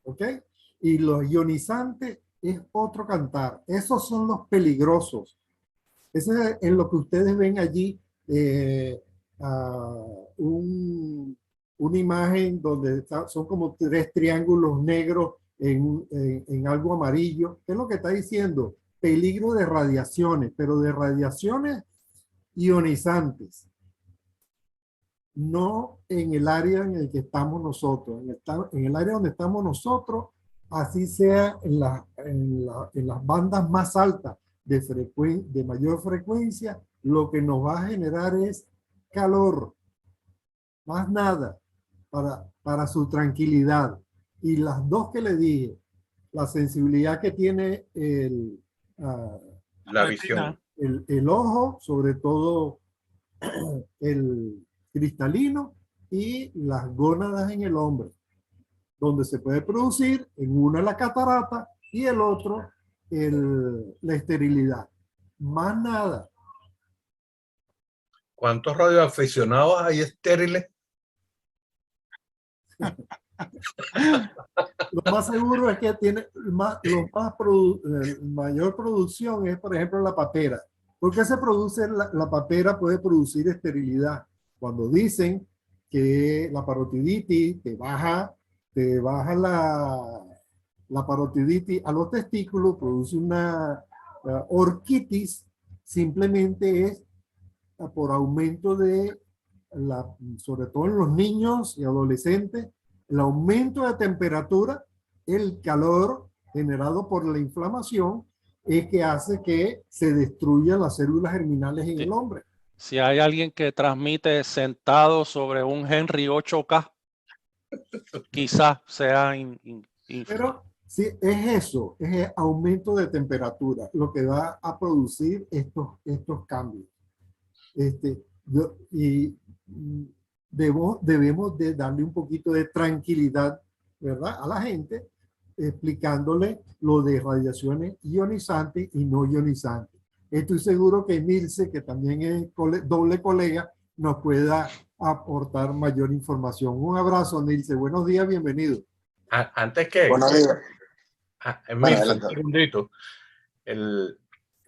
¿ok? Y los ionizantes es otro cantar. Esos son los peligrosos. Ese es lo que ustedes ven allí, una imagen donde son como 3 triángulos negros en algo amarillo. ¿Qué es lo que está diciendo? Peligro de radiaciones, pero de radiaciones ionizantes. No en el área en el que estamos nosotros. En el área donde estamos nosotros, así sea en las bandas más altas de mayor frecuencia, lo que nos va a generar es calor. Más nada, para su tranquilidad. Y las dos que le dije, la sensibilidad que tiene la visión. El ojo, sobre todo el cristalino, y las gónadas en el hombre, donde se puede producir en una la catarata y el otro la esterilidad. Más nada. ¿Cuántos radioaficionados hay estériles? Lo más seguro es que tiene mayor producción es, por ejemplo, la papera. ¿Por qué se produce la papera? Puede producir esterilidad. Cuando dicen que la parotiditis te baja la parotiditis a los testículos, produce una orquitis, simplemente es por aumento sobre todo en los niños y adolescentes, el aumento de temperatura, el calor generado por la inflamación, es que hace que se destruyan las células germinales en el hombre. Si hay alguien que transmite sentado sobre un Henry 8K, quizás sea Pero sí, es eso, es el aumento de temperatura lo que va a producir estos cambios. Debemos de darle un poquito de tranquilidad, ¿verdad?, a la gente, explicándole lo de radiaciones ionizantes y no ionizantes. Estoy seguro que Nilce, que también es doble colega, nos pueda aportar mayor información. Un abrazo, Nilce. Buenos días, bienvenido. Antes que... Buenos días. Emilce, un Adelante. segundito.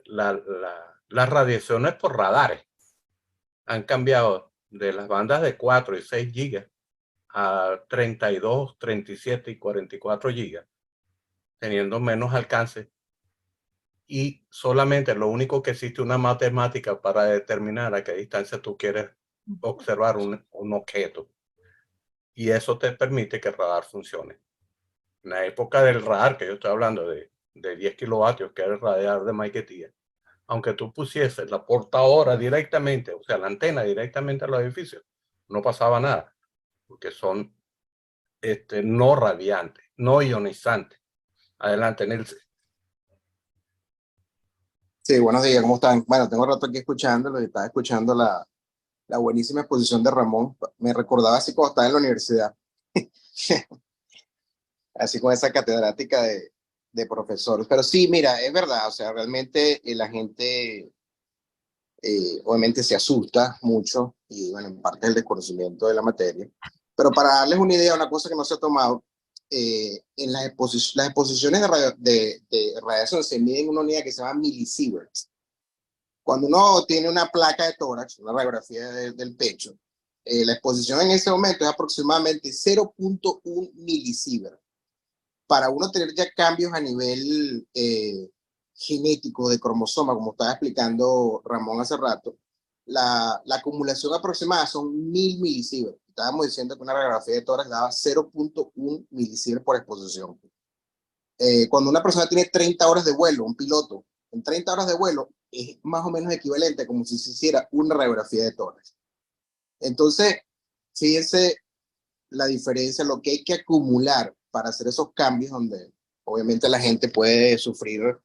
Las radiaciones por radares han cambiado de las bandas de 4 y 6 gigas a 32, 37 y 44 gigas, teniendo menos alcance. Y solamente lo único que existe una matemática para determinar a qué distancia tú quieres observar un objeto. Y eso te permite que el radar funcione. En la época del radar, que yo estoy hablando de 10 kilovatios, que era el radar de Maiquetía, aunque tú pusieses la portadora directamente, o sea, la antena directamente a los edificios, no pasaba nada, porque son no radiantes, no ionizantes. Adelante, Nilce. Sí, buenos días, ¿cómo están? Bueno, tengo rato aquí escuchándolo y estaba escuchando la buenísima exposición de Ramón. Me recordaba así cuando estaba en la universidad. Así con esa catedrática de profesores. Pero sí, mira, es verdad, o sea, realmente la gente obviamente se asusta mucho y bueno, en parte el desconocimiento de la materia. Pero para darles una idea, una cosa que no se ha tomado, en las exposiciones de radiación se miden en una unidad que se llama milisieverts. Cuando uno tiene una placa de tórax, una radiografía del pecho, la exposición en ese momento es aproximadamente 0.1 milisievert. Para uno tener ya cambios a nivel genético de cromosoma, como estaba explicando Ramón hace rato, la acumulación aproximada son 1000 milisievert. Estábamos diciendo que una radiografía de tórax daba 0.1 milisievert por exposición. Cuando una persona tiene 30 horas de vuelo, un piloto, en 30 horas de vuelo es más o menos equivalente como si se hiciera una radiografía de tórax. Entonces, fíjense la diferencia, lo que hay que acumular para hacer esos cambios donde obviamente la gente puede sufrir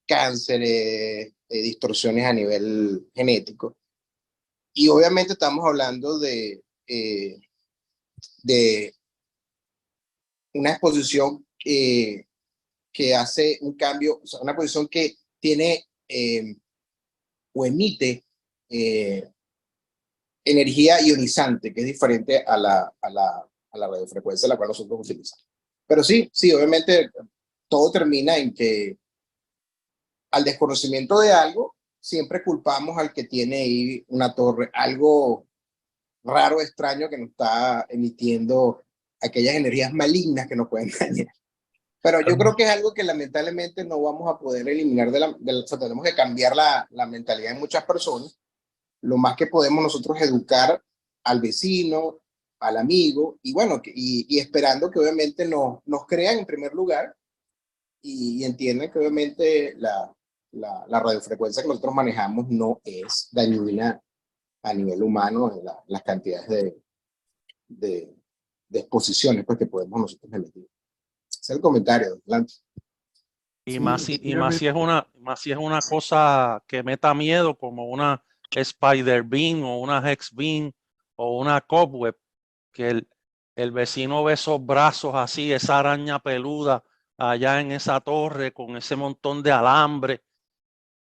cánceres, distorsiones a nivel genético. Y obviamente estamos hablando de una exposición que hace un cambio, o sea, una exposición que tiene o emite energía ionizante, que es diferente a la radiofrecuencia la cual nosotros utilizamos. Pero sí, obviamente todo termina en que al desconocimiento de algo, siempre culpamos al que tiene ahí una torre, algo raro, extraño que nos está emitiendo aquellas energías malignas que nos pueden dañar. Pero yo creo que es algo que lamentablemente no vamos a poder eliminar o sea, tenemos que cambiar la mentalidad de muchas personas. Lo más que podemos nosotros educar al vecino, al amigo, y bueno, y esperando que obviamente nos crean en primer lugar y entiendan que obviamente la radiofrecuencia que nosotros manejamos no es dañina a nivel humano en las cantidades de exposiciones pues, que podemos nosotros emitir. Ese es el comentario. Adelante. Y Sí, más si es una cosa que meta miedo, como una Spider Beam o una Hex Beam o una Cobweb, que el vecino ve esos brazos así, esa araña peluda allá en esa torre con ese montón de alambre.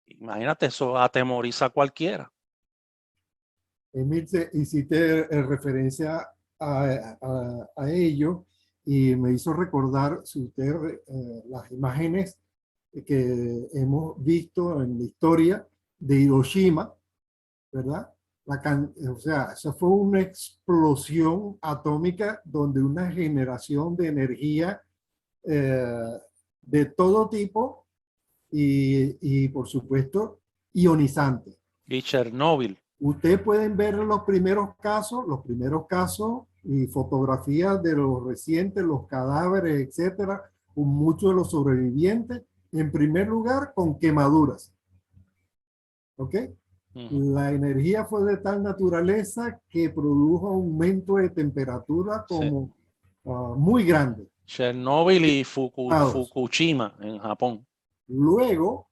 Imagínate, eso atemoriza a cualquiera. Emilce, hiciste referencia a ello y me hizo recordar, si usted, las imágenes que hemos visto en la historia de Hiroshima, ¿verdad? O sea, eso fue una explosión atómica donde una generación de energía de todo tipo y por supuesto, ionizante. Y Chernóbil. Ustedes pueden ver los primeros casos y fotografías de los recientes, los cadáveres, etcétera, con muchos de los sobrevivientes, en primer lugar, con quemaduras. ¿Ok? La energía fue de tal naturaleza que produjo aumento de temperatura como muy grande. Chernóbil y Fukushima en Japón. Luego,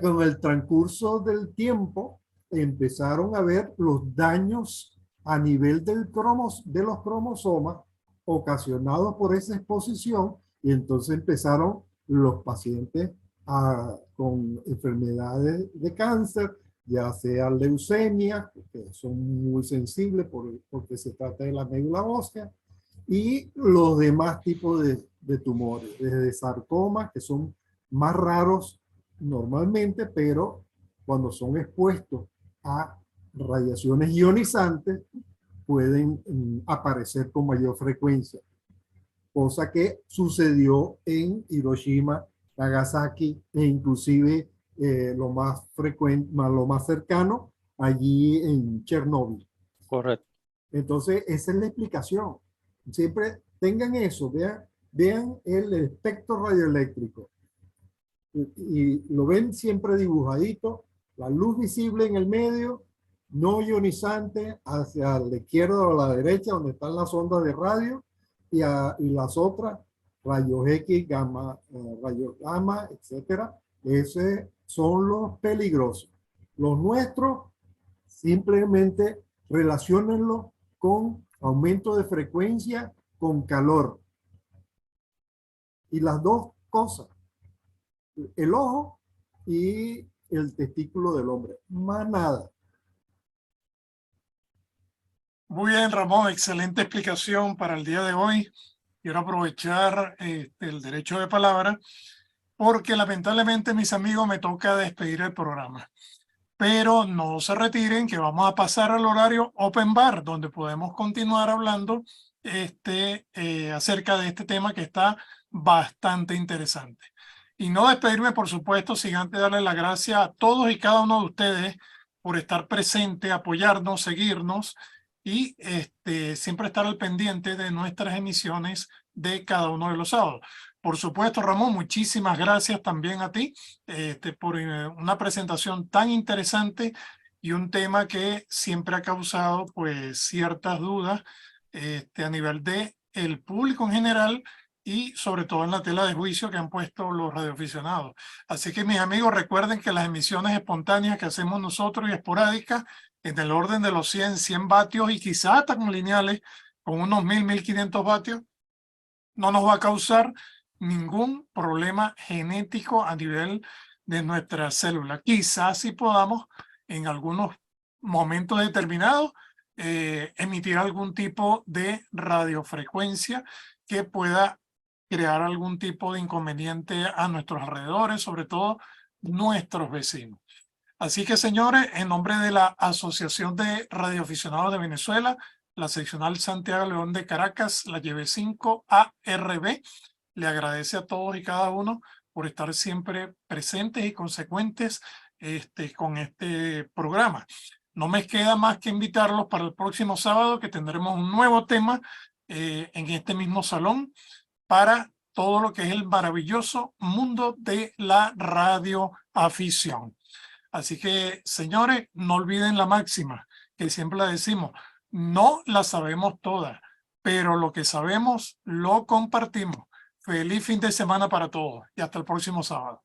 con el transcurso del tiempo, empezaron a ver los daños a nivel de los cromosomas ocasionados por esa exposición, y entonces empezaron los pacientes con enfermedades de cáncer, ya sea leucemia, que son muy sensibles porque se trata de la médula ósea, y los demás tipos de tumores, desde sarcomas, que son más raros normalmente, pero cuando son expuestos a radiaciones ionizantes, pueden aparecer con mayor frecuencia, cosa que sucedió en Hiroshima, Nagasaki e inclusive lo más frecuente, lo más cercano, allí en Chernóbil. Correcto. Entonces, esa es la explicación. Siempre tengan eso, vean el espectro radioeléctrico y lo ven siempre dibujadito, la luz visible en el medio, no ionizante hacia la izquierda o a la derecha donde están las ondas de radio, y las otras, rayos X, rayos gamma, etcétera. Esos son los peligrosos. Los nuestros, simplemente relaciónenlo con aumento de frecuencia, con calor. Y las dos cosas, el ojo y el testículo del hombre, más nada. Muy bien, Ramón, excelente explicación para el día de hoy. Quiero aprovechar el derecho de palabra porque lamentablemente, mis amigos, me toca despedir el programa. Pero no se retiren, que vamos a pasar al horario Open Bar, donde podemos continuar hablando acerca de este tema que está bastante interesante. Y no despedirme, por supuesto, sin antes darle las gracias a todos y cada uno de ustedes por estar presente, apoyarnos, seguirnos y siempre estar al pendiente de nuestras emisiones de cada uno de los sábados. Por supuesto, Ramón, muchísimas gracias también a ti por una presentación tan interesante y un tema que siempre ha causado pues ciertas dudas a nivel de el público en general y sobre todo en la tela de juicio que han puesto los radioaficionados. Así que, mis amigos, recuerden que las emisiones espontáneas que hacemos nosotros y esporádicas en el orden de los 100 vatios y quizás hasta con lineales con unos 1500 vatios, no nos va a causar ningún problema genético a nivel de nuestra célula. Quizás sí podamos en algunos momentos determinados emitir algún tipo de radiofrecuencia que pueda crear algún tipo de inconveniente a nuestros alrededores, sobre todo nuestros vecinos. Así que, señores, en nombre de la Asociación de Radioaficionados de Venezuela, la seccional Santiago León de Caracas, la YB5 ARB, le agradece a todos y cada uno por estar siempre presentes y consecuentes con este programa. No me queda más que invitarlos para el próximo sábado, que tendremos un nuevo tema en este mismo salón para todo lo que es el maravilloso mundo de la radioafición. Así que, señores, no olviden la máxima, que siempre la decimos, no la sabemos todas, pero lo que sabemos lo compartimos. Feliz fin de semana para todos y hasta el próximo sábado.